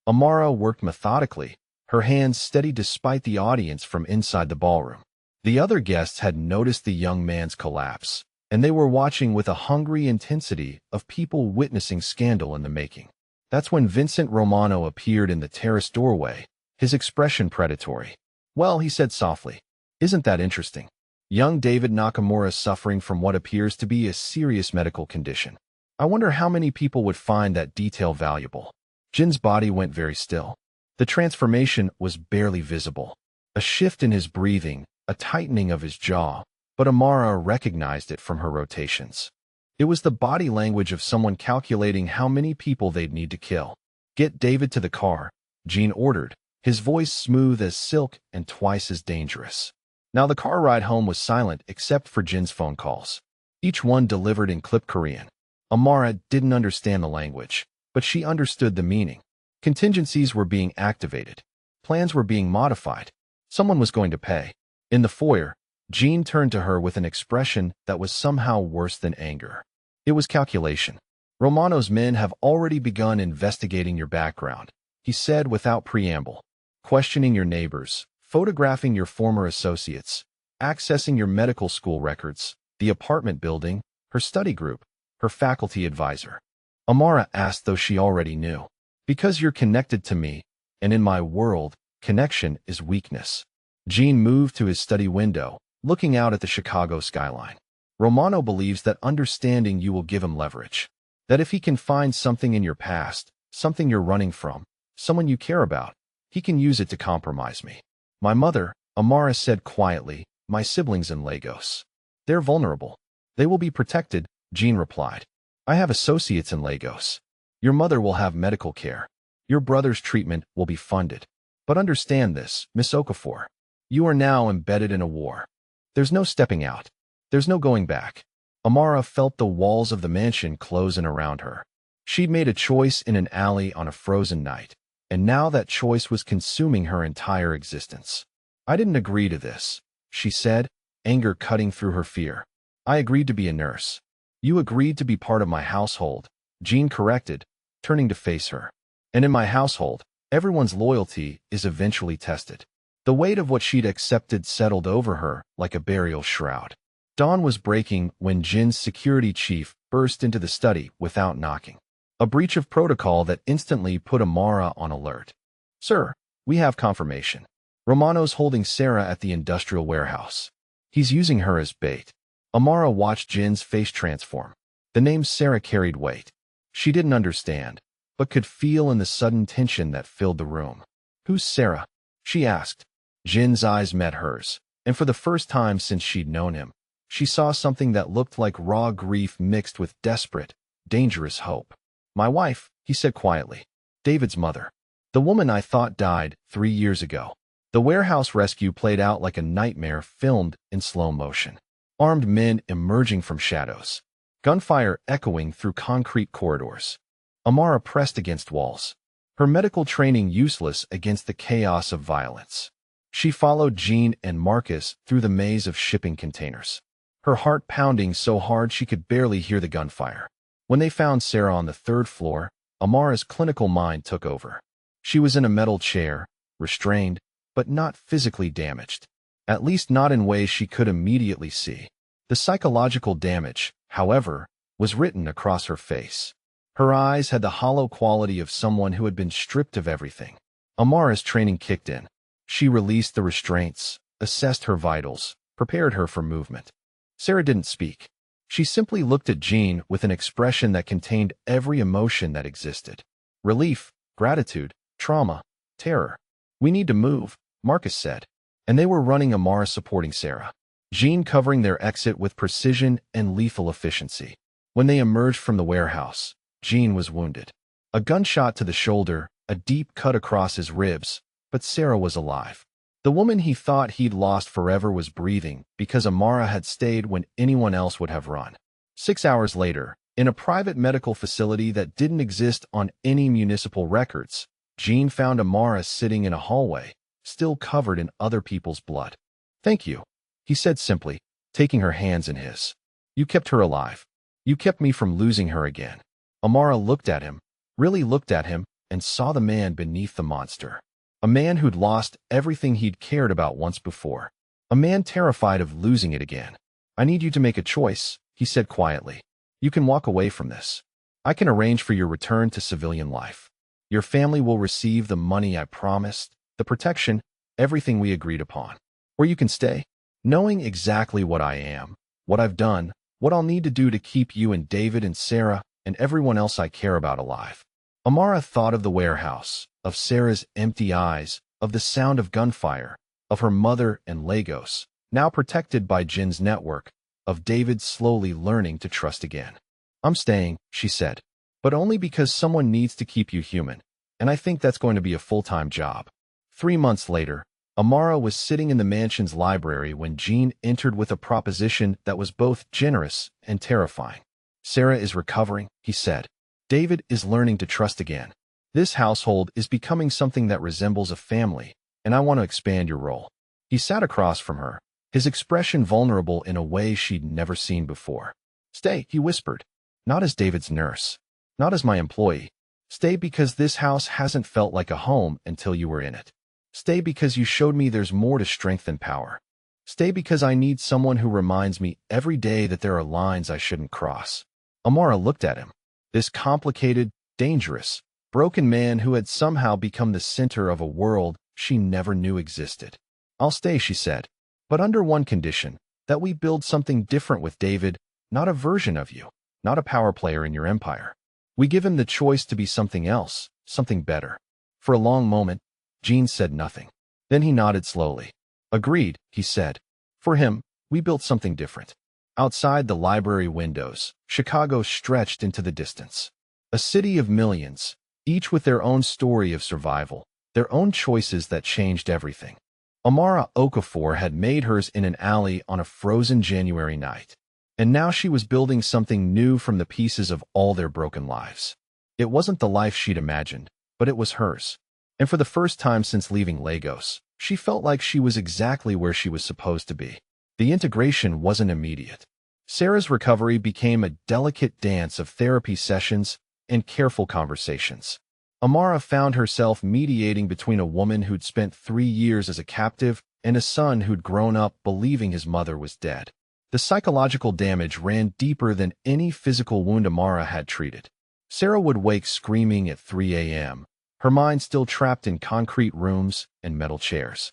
Amara worked methodically, her hands steady despite the audience from inside the ballroom. The other guests had noticed the young man's collapse, and they were watching with a hungry intensity of people witnessing scandal in the making. That's when Vincent Romano appeared in the terrace doorway, his expression predatory. "Well," he said softly, "isn't that interesting? Young David Nakamura suffering from what appears to be a serious medical condition. I wonder how many people would find that detail valuable." Jin's body went very still. The transformation was barely visible. A shift in his breathing, a tightening of his jaw, but Amara recognized it from her rotations. It was the body language of someone calculating how many people they'd need to kill. "Get David to the car," Jean ordered, his voice smooth as silk and twice as dangerous. Now the car ride home was silent except for Jin's phone calls. Each one delivered in clipped Korean. Amara didn't understand the language, but she understood the meaning. Contingencies were being activated. Plans were being modified. Someone was going to pay. In the foyer, Jean turned to her with an expression that was somehow worse than anger. It was calculation. "Romano's men have already begun investigating your background," he said without preamble. "Questioning your neighbors, photographing your former associates, accessing your medical school records, the apartment building, her study group, her faculty advisor." Amara asked, though she already knew. "Because you're connected to me, and in my world, connection is weakness." Jean moved to his study window, looking out at the Chicago skyline. "Romano believes that understanding you will give him leverage. That if he can find something in your past, something you're running from, someone you care about, he can use it to compromise me. My mother," Amara said quietly, "my siblings in Lagos. They're vulnerable. They will be protected," Jean replied. "I have associates in Lagos. Your mother will have medical care. Your brother's treatment will be funded. But understand this, Miss Okafor. You are now embedded in a war. There's no stepping out. There's no going back." Amara felt the walls of the mansion close in around her. She'd made a choice in an alley on a frozen night, and now that choice was consuming her entire existence. "I didn't agree to this," she said, anger cutting through her fear. "I agreed to be a nurse." "You agreed to be part of my household," Jean corrected, turning to face her. "And in my household, everyone's loyalty is eventually tested." The weight of what she'd accepted settled over her like a burial shroud. Dawn was breaking when Jin's security chief burst into the study without knocking. A breach of protocol that instantly put Amara on alert. "Sir, we have confirmation. Romano's holding Sarah at the industrial warehouse. He's using her as bait." Amara watched Jin's face transform. The name Sarah carried weight. She didn't understand, but could feel in the sudden tension that filled the room. "Who's Sarah?" she asked. Jin's eyes met hers, and for the first time since she'd known him, she saw something that looked like raw grief mixed with desperate, dangerous hope. "My wife," he said quietly. "David's mother. The woman I thought died 3 years ago." The warehouse rescue played out like a nightmare filmed in slow motion. Armed men emerging from shadows. Gunfire echoing through concrete corridors. Amara pressed against walls. Her medical training useless against the chaos of violence. She followed Jean and Marcus through the maze of shipping containers. Her heart pounding so hard she could barely hear the gunfire. When they found Sarah on the 3rd floor, Amara's clinical mind took over. She was in a metal chair, restrained, but not physically damaged. At least not in ways she could immediately see. The psychological damage, however, was written across her face. Her eyes had the hollow quality of someone who had been stripped of everything. Amara's training kicked in. She released the restraints, assessed her vitals, prepared her for movement. Sarah didn't speak. She simply looked at Jean with an expression that contained every emotion that existed. Relief, gratitude, trauma, terror. "We need to move," Marcus said. And they were running, Amara supporting Sarah. Jean covering their exit with precision and lethal efficiency. When they emerged from the warehouse, Jean was wounded. A gunshot to the shoulder, a deep cut across his ribs, but Sarah was alive. The woman he thought he'd lost forever was breathing because Amara had stayed when anyone else would have run. 6 hours later, in a private medical facility that didn't exist on any municipal records, Jean found Amara sitting in a hallway, still covered in other people's blood. "Thank you," he said simply, taking her hands in his. "You kept her alive. You kept me from losing her again." Amara looked at him, really looked at him, and saw the man beneath the monster. A man who'd lost everything he'd cared about once before. A man terrified of losing it again. "I need you to make a choice," he said quietly. "You can walk away from this. I can arrange for your return to civilian life. Your family will receive the money I promised, the protection, everything we agreed upon. Or you can stay, knowing exactly what I am, what I've done, what I'll need to do to keep you and David and Sarah and everyone else I care about alive." Amara thought of the warehouse, of Sarah's empty eyes, of the sound of gunfire, of her mother and Lagos, now protected by Jin's network, of David slowly learning to trust again. "I'm staying," she said, "but only because someone needs to keep you human, and I think that's going to be a full-time job." 3 months later, Amara was sitting in the mansion's library when Jean entered with a proposition that was both generous and terrifying. "Sarah is recovering," he said. "David is learning to trust again. This household is becoming something that resembles a family, and I want to expand your role." He sat across from her, his expression vulnerable in a way she'd never seen before. "Stay," he whispered. "Not as David's nurse. Not as my employee. Stay because this house hasn't felt like a home until you were in it. Stay because you showed me there's more to strength than power. Stay because I need someone who reminds me every day that there are lines I shouldn't cross." Amara looked at him. This complicated, dangerous, broken man who had somehow become the center of a world she never knew existed. "I'll stay," she said, "but under one condition, that we build something different with David, not a version of you, not a power player in your empire. We give him the choice to be something else, something better." For a long moment, Jean said nothing. Then he nodded slowly. "Agreed," he said. For him, we built something different. Outside the library windows, Chicago stretched into the distance. A city of millions, each with their own story of survival, their own choices that changed everything. Amara Okafor had made hers in an alley on a frozen January night. And now she was building something new from the pieces of all their broken lives. It wasn't the life she'd imagined, but it was hers. And for the first time since leaving Lagos, she felt like she was exactly where she was supposed to be. The integration wasn't immediate. Sarah's recovery became a delicate dance of therapy sessions and careful conversations. Amara found herself mediating between a woman who'd spent 3 years as a captive and a son who'd grown up believing his mother was dead. The psychological damage ran deeper than any physical wound Amara had treated. Sarah would wake screaming at 3 a.m., her mind still trapped in concrete rooms and metal chairs.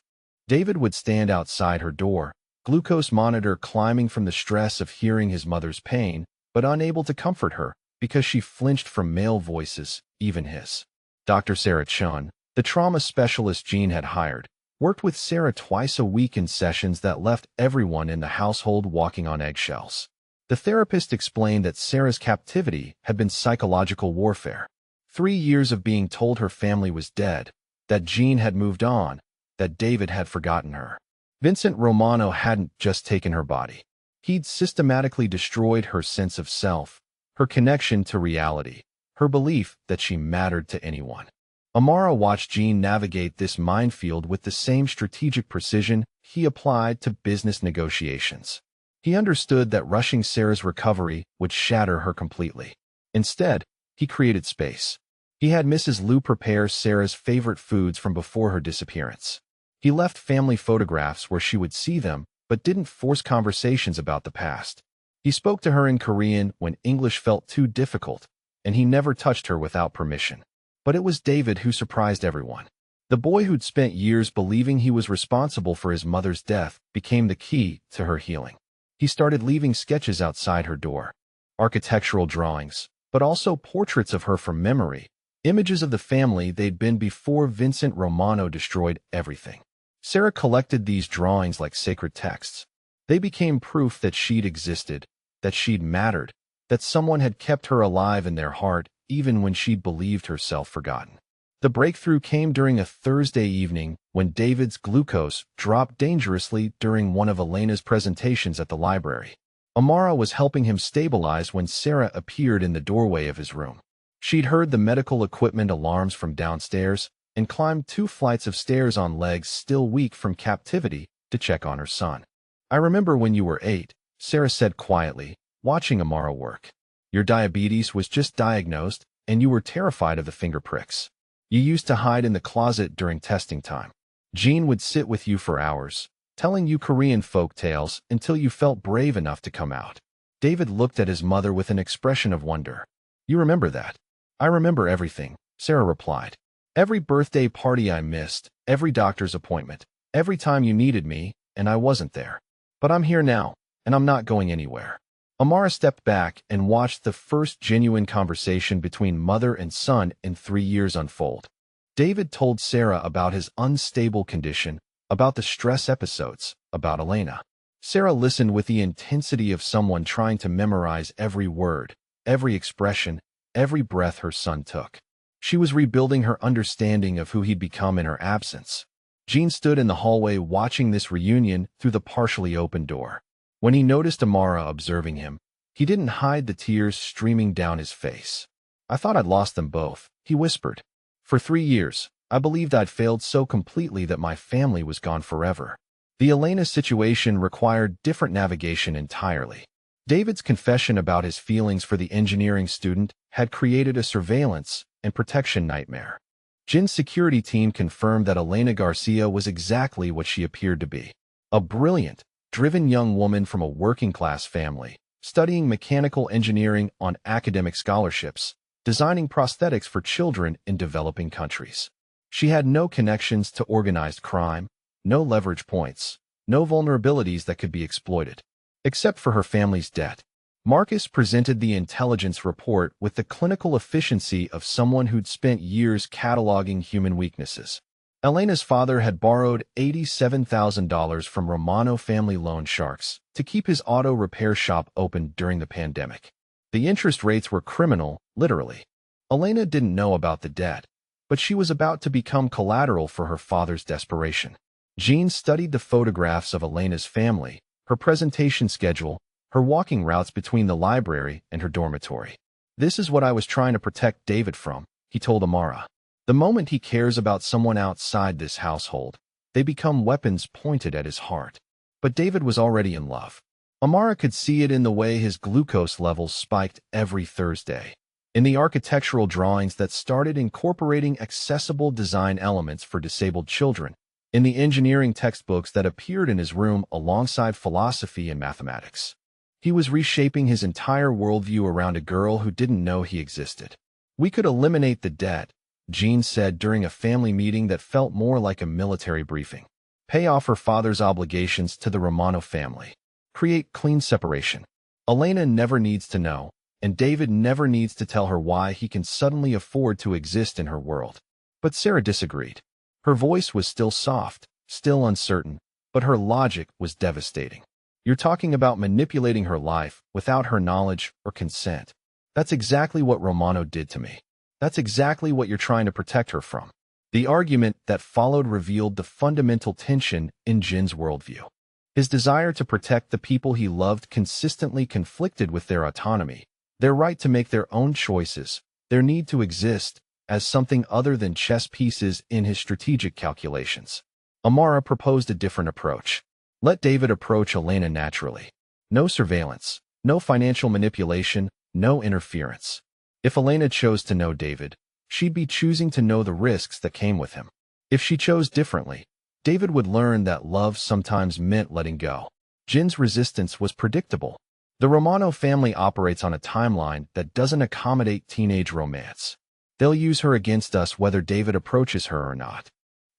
David would stand outside her door, glucose monitor climbing from the stress of hearing his mother's pain, but unable to comfort her because she flinched from male voices, even his. Dr. Sarah Chun, the trauma specialist Jean had hired, worked with Sarah twice a week in sessions that left everyone in the household walking on eggshells. The therapist explained that Sarah's captivity had been psychological warfare. 3 years of being told her family was dead, that Jean had moved on, that David had forgotten her. Vincent Romano hadn't just taken her body. He'd systematically destroyed her sense of self, her connection to reality, her belief that she mattered to anyone. Amara watched Jean navigate this minefield with the same strategic precision he applied to business negotiations. He understood that rushing Sarah's recovery would shatter her completely. Instead, he created space. He had Mrs. Liu prepare Sarah's favorite foods from before her disappearance. He left family photographs where she would see them, but didn't force conversations about the past. He spoke to her in Korean when English felt too difficult, and he never touched her without permission. But it was David who surprised everyone. The boy who'd spent years believing he was responsible for his mother's death became the key to her healing. He started leaving sketches outside her door. Architectural drawings, but also portraits of her from memory, images of the family they'd been before Vincent Romano destroyed everything. Sarah collected these drawings like sacred texts. They became proof that she'd existed, that she'd mattered, that someone had kept her alive in their heart even when she'd believed herself forgotten. The breakthrough came during a Thursday evening when David's glucose dropped dangerously during one of Elena's presentations at the library. Amara was helping him stabilize when Sarah appeared in the doorway of his room. She'd heard the medical equipment alarms from downstairs and climbed 2 flights of stairs on legs still weak from captivity to check on her son. "I remember when you were 8, Sarah said quietly, watching Amara work. Your diabetes was just diagnosed, and you were terrified of the finger pricks. You used to hide in the closet during testing time. Jean would sit with you for hours, telling you Korean folk tales until you felt brave enough to come out." David looked at his mother with an expression of wonder. "You remember that?" "I remember everything," Sarah replied. "Every birthday party I missed, every doctor's appointment, every time you needed me, and I wasn't there. But I'm here now, and I'm not going anywhere." Amara stepped back and watched the first genuine conversation between mother and son in 3 years unfold. David told Sarah about his unstable condition, about the stress episodes, about Elena. Sarah listened with the intensity of someone trying to memorize every word, every expression, every breath her son took. She was rebuilding her understanding of who he'd become in her absence. Jean stood in the hallway watching this reunion through the partially open door. When he noticed Amara observing him, he didn't hide the tears streaming down his face. "I thought I'd lost them both," he whispered. "For 3 years, I believed I'd failed so completely that my family was gone forever." The Elena situation required different navigation entirely. David's confession about his feelings for the engineering student had created a surveillance and protection nightmare. Jin's security team confirmed that Elena Garcia was exactly what she appeared to be. A brilliant, driven young woman from a working-class family, studying mechanical engineering on academic scholarships, designing prosthetics for children in developing countries. She had no connections to organized crime, no leverage points, no vulnerabilities that could be exploited. Except for her family's debt. Marcus presented the intelligence report with the clinical efficiency of someone who'd spent years cataloging human weaknesses. Elena's father had borrowed $87,000 from Romano family loan sharks to keep his auto repair shop open during the pandemic. The interest rates were criminal, literally. Elena didn't know about the debt, but she was about to become collateral for her father's desperation. Jean studied the photographs of Elena's family, her presentation schedule, her walking routes between the library and her dormitory. "This is what I was trying to protect David from," he told Amara. "The moment he cares about someone outside this household, they become weapons pointed at his heart." But David was already in love. Amara could see it in the way his glucose levels spiked every Thursday, in the architectural drawings that started incorporating accessible design elements for disabled children, in the engineering textbooks that appeared in his room alongside philosophy and mathematics. He was reshaping his entire worldview around a girl who didn't know he existed. "We could eliminate the debt," Jean said during a family meeting that felt more like a military briefing. "Pay off her father's obligations to the Romano family. Create clean separation. Elena never needs to know, and David never needs to tell her why he can suddenly afford to exist in her world. But Sarah disagreed. Her voice was still soft, still uncertain, but her logic was devastating. You're talking about manipulating her life without her knowledge or consent. That's exactly what Romano did to me. That's exactly what you're trying to protect her from. The argument that followed revealed the fundamental tension in Jin's worldview. His desire to protect the people he loved consistently conflicted with their autonomy, their right to make their own choices, their need to exist as something other than chess pieces in his strategic calculations. Amara proposed a different approach. Let David approach Elena naturally. No surveillance, no financial manipulation, no interference. If Elena chose to know David, she'd be choosing to know the risks that came with him. If she chose differently, David would learn that love sometimes meant letting go. Jin's resistance was predictable. The Romano family operates on a timeline that doesn't accommodate teenage romance. They'll use her against us whether David approaches her or not.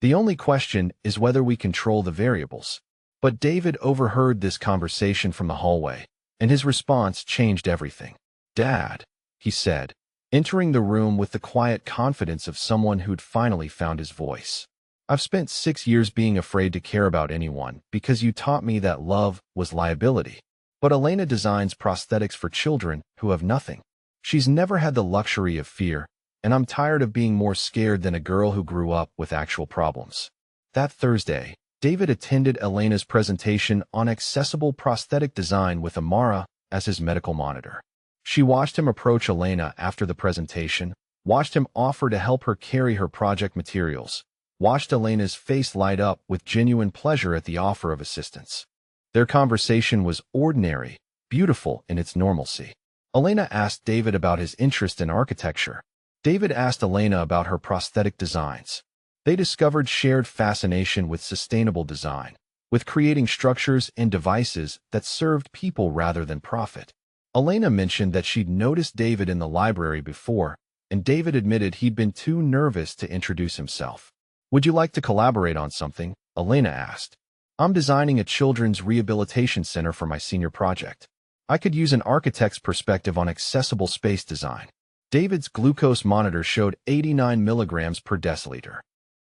The only question is whether we control the variables. But David overheard this conversation from the hallway, and his response changed everything. "Dad," he said, entering the room with the quiet confidence of someone who'd finally found his voice. "I've spent 6 years being afraid to care about anyone because you taught me that love was liability. But Elena designs prosthetics for children who have nothing. She's never had the luxury of fear, and I'm tired of being more scared than a girl who grew up with actual problems." That Thursday, David attended Elena's presentation on accessible prosthetic design with Amara as his medical monitor. She watched him approach Elena after the presentation, watched him offer to help her carry her project materials, watched Elena's face light up with genuine pleasure at the offer of assistance. Their conversation was ordinary, beautiful in its normalcy. Elena asked David about his interest in architecture. David asked Elena about her prosthetic designs. They discovered shared fascination with sustainable design, with creating structures and devices that served people rather than profit. Elena mentioned that she'd noticed David in the library before, and David admitted he'd been too nervous to introduce himself. "Would you like to collaborate on something?" Elena asked. "I'm designing a children's rehabilitation center for my senior project. I could use an architect's perspective on accessible space design." David's glucose monitor showed 89 milligrams per deciliter.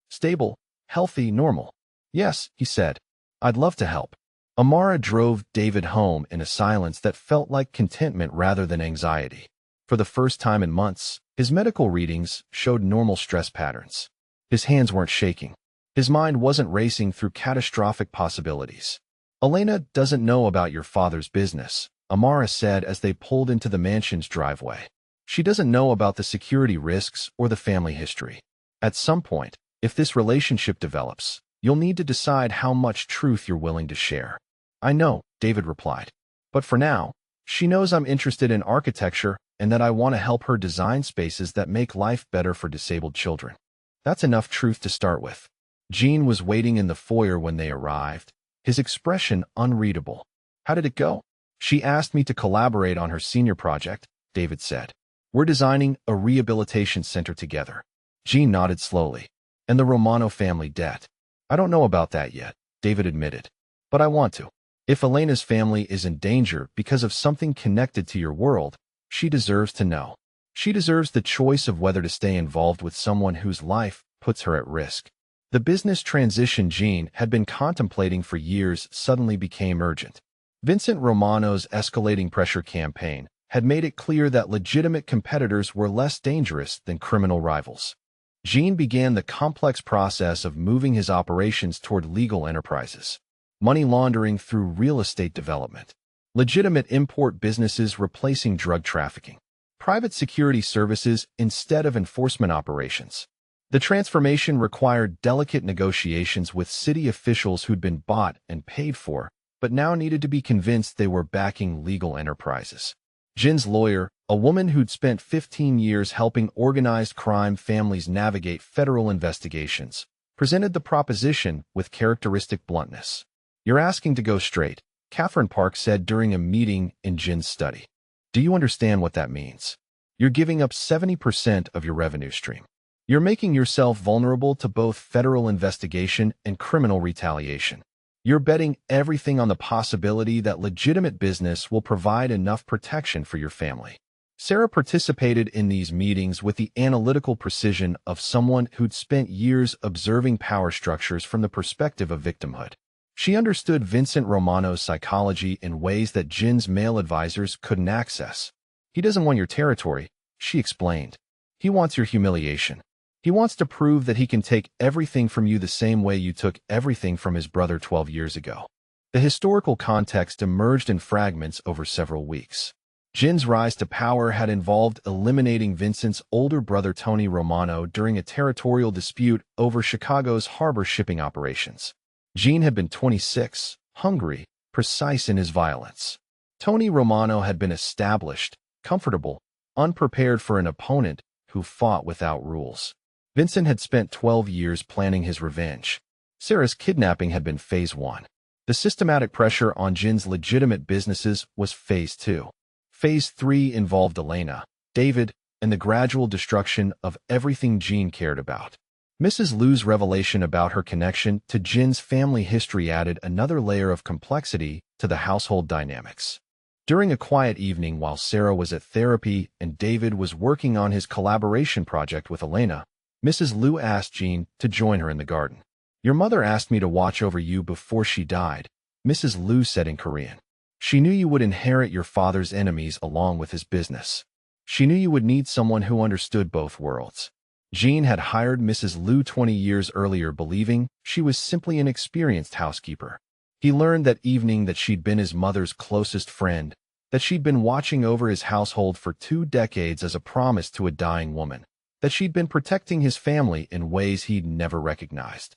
"Stable, healthy, normal." "Yes," he said. "I'd love to help." Amara drove David home in a silence that felt like contentment rather than anxiety. For the first time in months, his medical readings showed normal stress patterns. His hands weren't shaking. His mind wasn't racing through catastrophic possibilities. "Elena doesn't know about your father's business," Amara said as they pulled into the mansion's driveway. "She doesn't know about the security risks or the family history. At some point, if this relationship develops, you'll need to decide how much truth you're willing to share." "I know," David replied. "But for now, she knows I'm interested in architecture and that I want to help her design spaces that make life better for disabled children. That's enough truth to start with." Jean was waiting in the foyer when they arrived, his expression unreadable. "How did it go?" "She asked me to collaborate on her senior project," David said. "We're designing a rehabilitation center together." Jean nodded slowly. "And the Romano family debt?" "I don't know about that yet," David admitted. "But I want to. If Elena's family is in danger because of something connected to your world, she deserves to know. She deserves the choice of whether to stay involved with someone whose life puts her at risk." The business transition Jean had been contemplating for years suddenly became urgent. Vincent Romano's escalating pressure campaign had made it clear that legitimate competitors were less dangerous than criminal rivals. Jean began the complex process of moving his operations toward legal enterprises. Money laundering through real estate development. Legitimate import businesses replacing drug trafficking. Private security services instead of enforcement operations. The transformation required delicate negotiations with city officials who'd been bought and paid for, but now needed to be convinced they were backing legal enterprises. Jin's lawyer, a woman who'd spent 15 years helping organized crime families navigate federal investigations, presented the proposition with characteristic bluntness. "You're asking to go straight," Catherine Park said during a meeting in Jin's study. "Do you understand what that means? You're giving up 70% of your revenue stream. You're making yourself vulnerable to both federal investigation and criminal retaliation. You're betting everything on the possibility that legitimate business will provide enough protection for your family. Sarah participated in these meetings with the analytical precision of someone who'd spent years observing power structures from the perspective of victimhood. She understood Vincent Romano's psychology in ways that Jin's male advisors couldn't access. He doesn't want your territory, she explained. He wants your humiliation. He wants to prove that he can take everything from you the same way you took everything from his brother 12 years ago. The historical context emerged in fragments over several weeks. Jin's rise to power had involved eliminating Vincent's older brother Tony Romano during a territorial dispute over Chicago's harbor shipping operations. Jin had been 26, hungry, precise in his violence. Tony Romano had been established, comfortable, unprepared for an opponent who fought without rules. Vincent had spent 12 years planning his revenge. Sarah's kidnapping had been phase 1. The systematic pressure on Jin's legitimate businesses was phase 2. Phase 3 involved Elena, David, and the gradual destruction of everything Jin cared about. Mrs. Liu's revelation about her connection to Jin's family history added another layer of complexity to the household dynamics. During a quiet evening while Sarah was at therapy and David was working on his collaboration project with Elena, Mrs. Liu asked Jin to join her in the garden. "Your mother asked me to watch over you before she died," Mrs. Liu said in Korean. "She knew you would inherit your father's enemies along with his business. She knew you would need someone who understood both worlds." Jin had hired Mrs. Liu 20 years earlier believing she was simply an experienced housekeeper. He learned that evening that she'd been his mother's closest friend, that she'd been watching over his household for 2 decades as a promise to a dying woman, that she'd been protecting his family in ways he'd never recognized.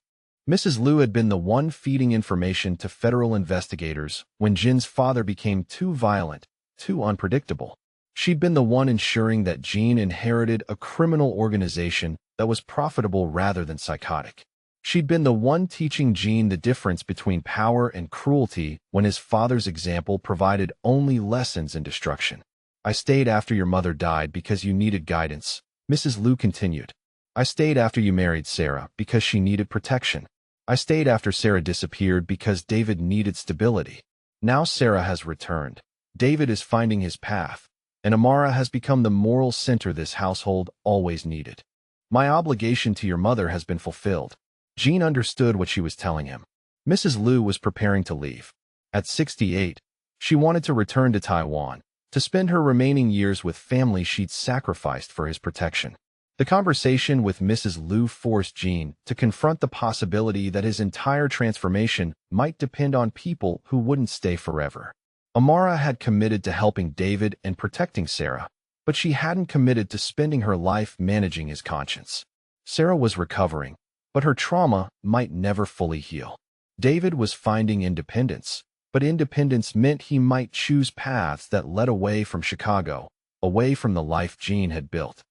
Mrs. Liu had been the one feeding information to federal investigators when Jin's father became too violent, too unpredictable. She'd been the one ensuring that Jin inherited a criminal organization that was profitable rather than psychotic. She'd been the one teaching Jin the difference between power and cruelty when his father's example provided only lessons in destruction. "I stayed after your mother died because you needed guidance," Mrs. Liu continued. "I stayed after you married Sarah because she needed protection. I stayed after Sarah disappeared because David needed stability. Now Sarah has returned. David is finding his path, and Amara has become the moral center this household always needed. My obligation to your mother has been fulfilled." Jin understood what she was telling him. Mrs. Liu was preparing to leave. At 68, she wanted to return to Taiwan, to spend her remaining years with family she'd sacrificed for his protection. The conversation with Mrs. Liu forced Jin to confront the possibility that his entire transformation might depend on people who wouldn't stay forever. Amara had committed to helping David and protecting Sarah, but she hadn't committed to spending her life managing his conscience. Sarah was recovering, but her trauma might never fully heal. David was finding independence, but independence meant he might choose paths that led away from Chicago, away from the life Jin had built.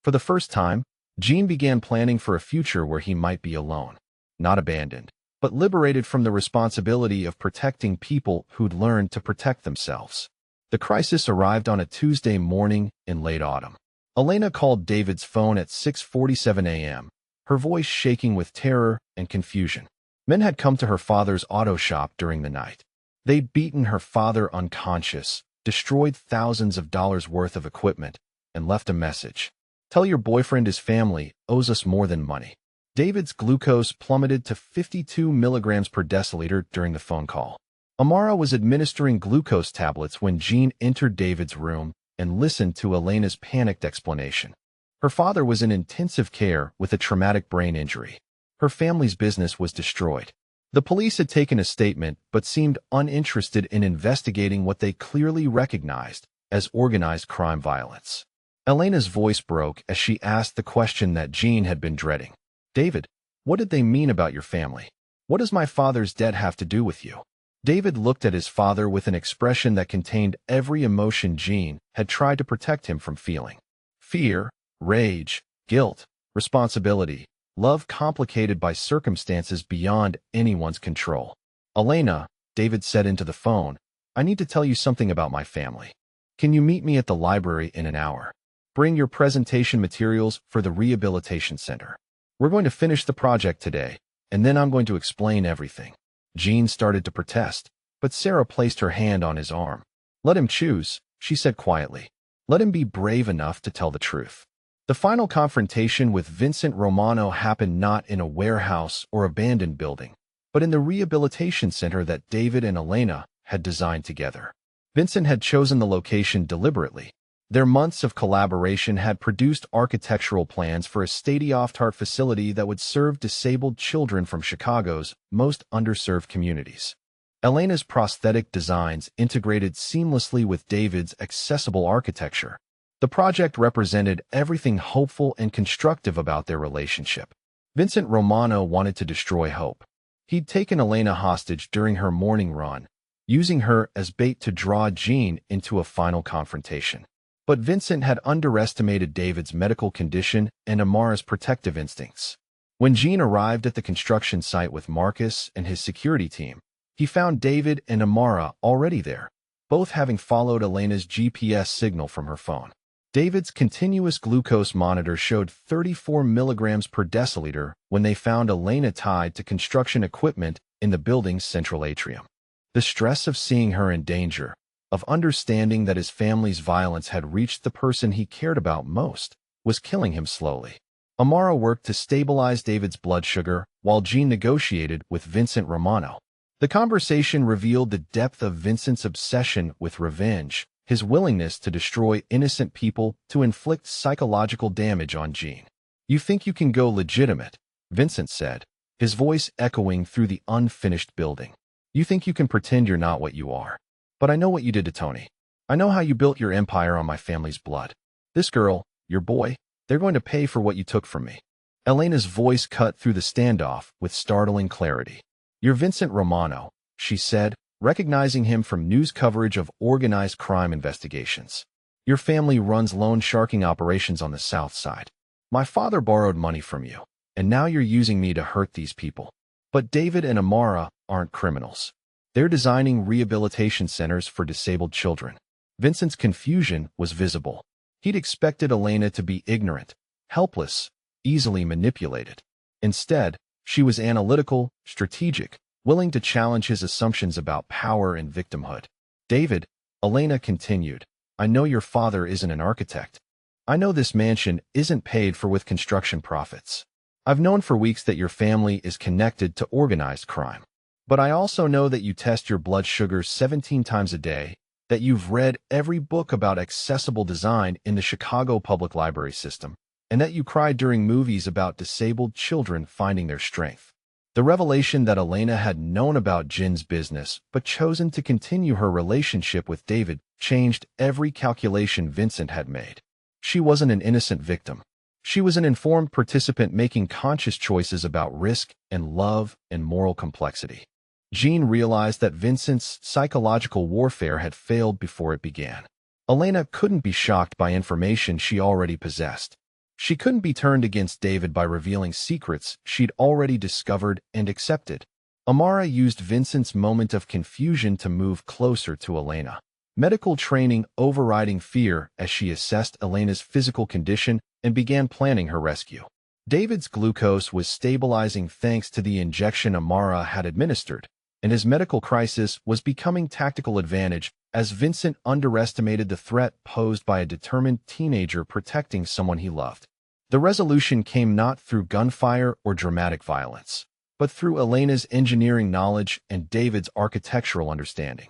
For the first time, Jin began planning for a future where he might be alone, not abandoned, but liberated from the responsibility of protecting people who'd learned to protect themselves. The crisis arrived on a Tuesday morning in late autumn. Elena called David's phone at 6:47 a.m., her voice shaking with terror and confusion. Men had come to her father's auto shop during the night. They'd beaten her father unconscious, destroyed thousands of dollars worth of equipment, and left a message. "Tell your boyfriend his family owes us more than money." David's glucose plummeted to 52 milligrams per deciliter during the phone call. Amara was administering glucose tablets when Jin entered David's room and listened to Elena's panicked explanation. Her father was in intensive care with a traumatic brain injury. Her family's business was destroyed. The police had taken a statement but seemed uninterested in investigating what they clearly recognized as organized crime violence. Elena's voice broke as she asked the question that Jin had been dreading. "David, what did they mean about your family? What does my father's debt have to do with you?" David looked at his father with an expression that contained every emotion Jin had tried to protect him from feeling. Fear, rage, guilt, responsibility, love complicated by circumstances beyond anyone's control. "Elena," David said into the phone, "I need to tell you something about my family. Can you meet me at the library in an hour? Bring your presentation materials for the rehabilitation center. We're going to finish the project today, and then I'm going to explain everything." Jin started to protest, but Sarah placed her hand on his arm. "Let him choose," she said quietly. Let him be brave enough to tell the truth. The final confrontation with Vincent Romano happened not in a warehouse or abandoned building, but in the rehabilitation center that David and Elena had designed together. Vincent had chosen the location deliberately. Their months of collaboration had produced architectural plans for a state-of-the-art facility that would serve disabled children from Chicago's most underserved communities. Elena's prosthetic designs integrated seamlessly with David's accessible architecture. The project represented everything hopeful and constructive about their relationship. Vincent Romano wanted to destroy hope. He'd taken Elena hostage during her morning run, using her as bait to draw Jean into a final confrontation. But Vincent had underestimated David's medical condition and Amara's protective instincts. When Jean arrived at the construction site with Marcus and his security team, he found David and Amara already there, both having followed Elena's GPS signal from her phone. David's continuous glucose monitor showed 34 milligrams per deciliter when they found Elena tied to construction equipment in the building's central atrium. The stress of seeing her in danger, of understanding that his family's violence had reached the person he cared about most, was killing him slowly. Amara worked to stabilize David's blood sugar while Jean negotiated with Vincent Romano. The conversation revealed the depth of Vincent's obsession with revenge, his willingness to destroy innocent people to inflict psychological damage on Jean. "You think you can go legitimate," Vincent said, his voice echoing through the unfinished building. "You think you can pretend you're not what you are. But I know what you did to Tony. I know how you built your empire on my family's blood. This girl, your boy, they're going to pay for what you took from me." Elena's voice cut through the standoff with startling clarity. "You're Vincent Romano," she said, recognizing him from news coverage of organized crime investigations. "Your family runs loan sharking operations on the South Side. My father borrowed money from you, and now you're using me to hurt these people. But David and Amara aren't criminals. They're designing rehabilitation centers for disabled children." Vincent's confusion was visible. He'd expected Elena to be ignorant, helpless, easily manipulated. Instead, she was analytical, strategic, willing to challenge his assumptions about power and victimhood. "David," Elena continued, "I know your father isn't an architect. I know this mansion isn't paid for with construction profits. I've known for weeks that your family is connected to organized crime. But I also know that you test your blood sugar 17 times a day, that you've read every book about accessible design in the Chicago Public Library system, and that you cried during movies about disabled children finding their strength." The revelation that Elena had known about Jin's business but chosen to continue her relationship with David changed every calculation Vincent had made. She wasn't an innocent victim. She was an informed participant making conscious choices about risk and love and moral complexity. Jean realized that Vincent's psychological warfare had failed before it began. Elena couldn't be shocked by information she already possessed. She couldn't be turned against David by revealing secrets she'd already discovered and accepted. Amara used Vincent's moment of confusion to move closer to Elena. Medical training overriding fear as she assessed Elena's physical condition and began planning her rescue. David's glucose was stabilizing thanks to the injection Amara had administered, and his medical crisis was becoming tactical advantage as Vincent underestimated the threat posed by a determined teenager protecting someone he loved. The resolution came not through gunfire or dramatic violence, but through Elena's engineering knowledge and David's architectural understanding.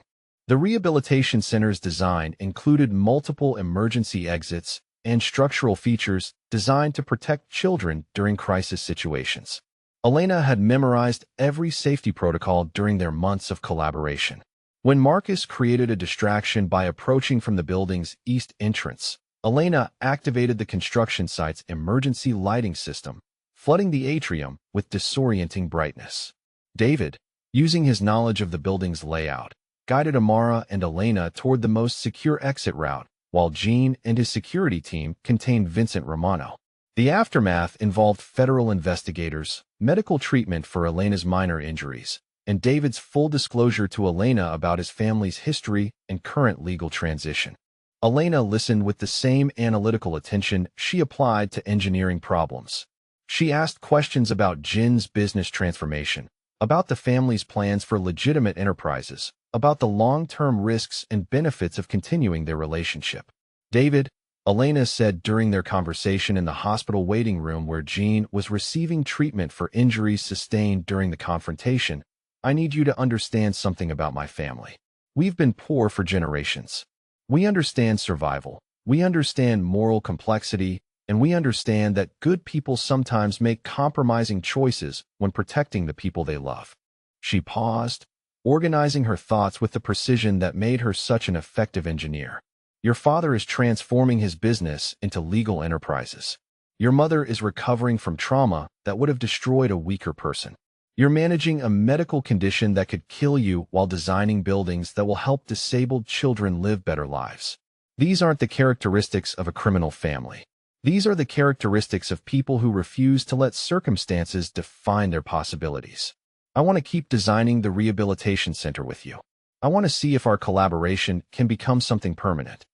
The rehabilitation center's design included multiple emergency exits and structural features designed to protect children during crisis situations. Elena had memorized every safety protocol during their months of collaboration. When Marcus created a distraction by approaching from the building's east entrance, Elena activated the construction site's emergency lighting system, flooding the atrium with disorienting brightness. David, using his knowledge of the building's layout, guided Amara and Elena toward the most secure exit route, while Jean and his security team contained Vincent Romano. The aftermath involved federal investigators, medical treatment for Elena's minor injuries, and David's full disclosure to Elena about his family's history and current legal transition. Elena listened with the same analytical attention she applied to engineering problems. She asked questions about Jin's business transformation, about the family's plans for legitimate enterprises, about the long-term risks and benefits of continuing their relationship. David, Elena said during their conversation in the hospital waiting room where Jean was receiving treatment for injuries sustained during the confrontation, I need you to understand something about my family. We've been poor for generations. We understand survival. We understand moral complexity, and we understand that good people sometimes make compromising choices when protecting the people they love. She paused, organizing her thoughts with the precision that made her such an effective engineer. Your father is transforming his business into legal enterprises. Your mother is recovering from trauma that would have destroyed a weaker person. You're managing a medical condition that could kill you while designing buildings that will help disabled children live better lives. These aren't the characteristics of a criminal family. These are the characteristics of people who refuse to let circumstances define their possibilities. I want to keep designing the rehabilitation center with you. I want to see if our collaboration can become something permanent.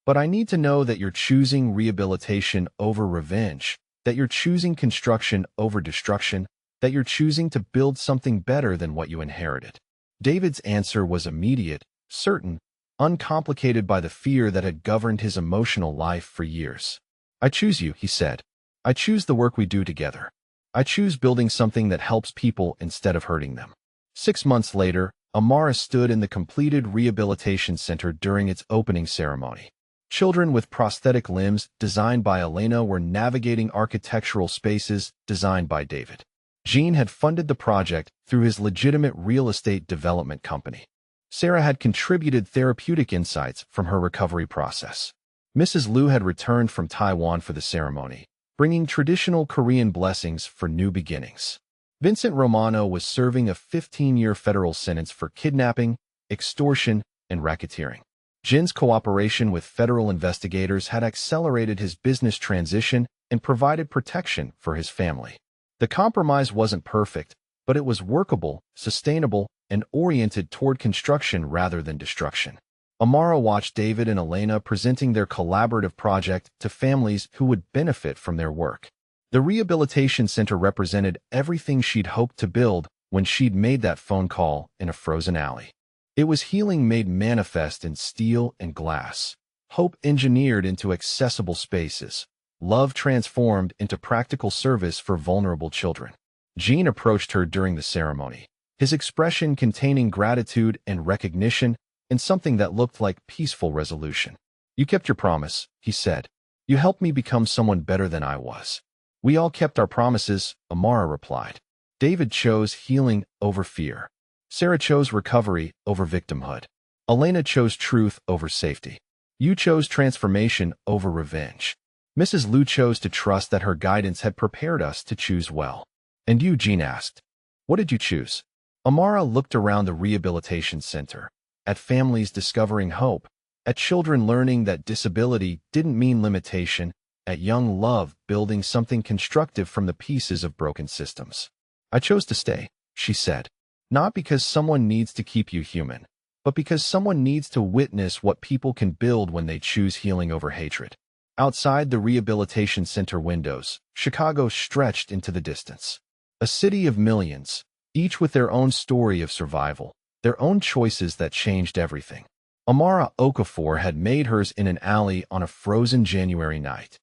But I need to know that you're choosing rehabilitation over revenge, that you're choosing construction over destruction, that you're choosing to build something better than what you inherited. David's answer was immediate, certain, uncomplicated by the fear that had governed his emotional life for years. I choose you, he said. I choose the work we do together. I choose building something that helps people instead of hurting them. 6 months later, Amara stood in the completed rehabilitation center during its opening ceremony. Children with prosthetic limbs designed by Elena were navigating architectural spaces designed by David. Jean had funded the project through his legitimate real estate development company. Sarah had contributed therapeutic insights from her recovery process. Mrs. Liu had returned from Taiwan for the ceremony, bringing traditional Korean blessings for new beginnings. Vincent Romano was serving a 15-year federal sentence for kidnapping, extortion, and racketeering. Jin's cooperation with federal investigators had accelerated his business transition and provided protection for his family. The compromise wasn't perfect, but it was workable, sustainable, and oriented toward construction rather than destruction. Amara watched David and Elena presenting their collaborative project to families who would benefit from their work. The rehabilitation center represented everything she'd hoped to build when she'd made that phone call in a frozen alley. It was healing made manifest in steel and glass, hope engineered into accessible spaces, love transformed into practical service for vulnerable children. Jean approached her during the ceremony, his expression containing gratitude and recognition in something that looked like peaceful resolution. You kept your promise, he said. You helped me become someone better than I was. We all kept our promises, Amara replied. David chose healing over fear. Sarah chose recovery over victimhood. Elena chose truth over safety. You chose transformation over revenge. Mrs. Liu chose to trust that her guidance had prepared us to choose well. And you, Jean asked, what did you choose? Amara looked around the rehabilitation center, at families discovering hope, at children learning that disability didn't mean limitation, at young love building something constructive from the pieces of broken systems. I chose to stay, she said, not because someone needs to keep you human, but because someone needs to witness what people can build when they choose healing over hatred. Outside the rehabilitation center windows, Chicago stretched into the distance. A city of millions, each with their own story of survival, their own choices that changed everything. Amara Okafor had made hers in an alley on a frozen January night.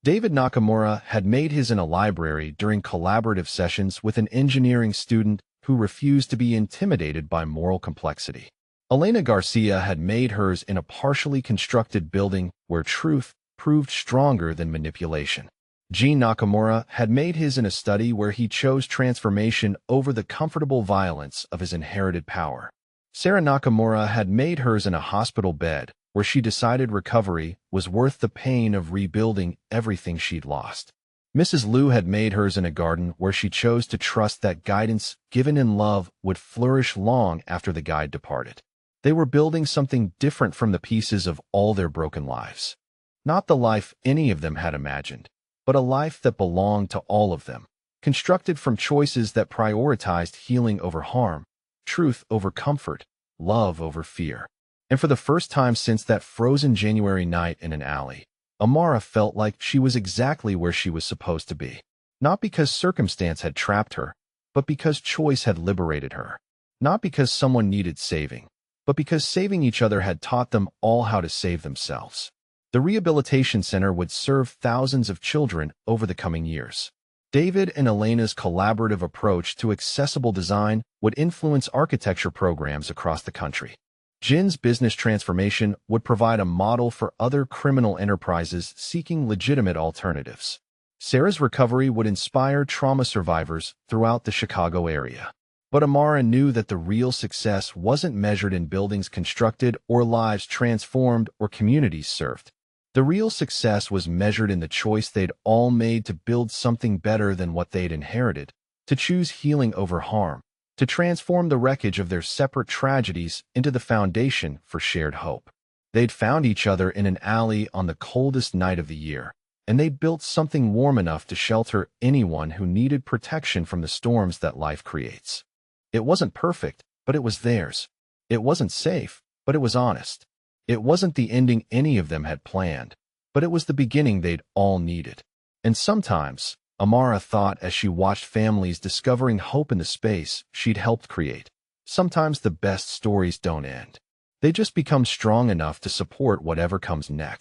David Nakamura had made his in a library during collaborative sessions with an engineering student who refused to be intimidated by moral complexity. Elena Garcia had made hers in a partially constructed building where truth proved stronger than manipulation. Jean Nakamura had made his in a study where he chose transformation over the comfortable violence of his inherited power. Sarah Nakamura had made hers in a hospital bed where she decided recovery was worth the pain of rebuilding everything she'd lost. Mrs. Liu had made hers in a garden where she chose to trust that guidance given in love would flourish long after the guide departed. They were building something different from the pieces of all their broken lives. Not the life any of them had imagined, but a life that belonged to all of them, constructed from choices that prioritized healing over harm, truth over comfort, love over fear. And for the first time since that frozen January night in an alley, Amara felt like she was exactly where she was supposed to be. Not because circumstance had trapped her, but because choice had liberated her. Not because someone needed saving, but because saving each other had taught them all how to save themselves. The The rehabilitation center would serve thousands of children over the coming years. David and Elena's collaborative approach to accessible design would influence architecture programs across the country. Jin's business transformation would provide a model for other criminal enterprises seeking legitimate alternatives. Sarah's recovery would inspire trauma survivors throughout the Chicago area. But Amara knew that the real success wasn't measured in buildings constructed or lives transformed or communities served. The real success was measured in the choice they'd all made to build something better than what they'd inherited, to choose healing over harm, to transform the wreckage of their separate tragedies into the foundation for shared hope. They'd found each other in an alley on the coldest night of the year, and they built something warm enough to shelter anyone who needed protection from the storms that life creates. It wasn't perfect, but it was theirs. It wasn't safe, but it was honest. It wasn't the ending any of them had planned, but it was the beginning they'd all needed. And sometimes, Amara thought as she watched families discovering hope in the space she'd helped create, sometimes the best stories don't end. They just become strong enough to support whatever comes next.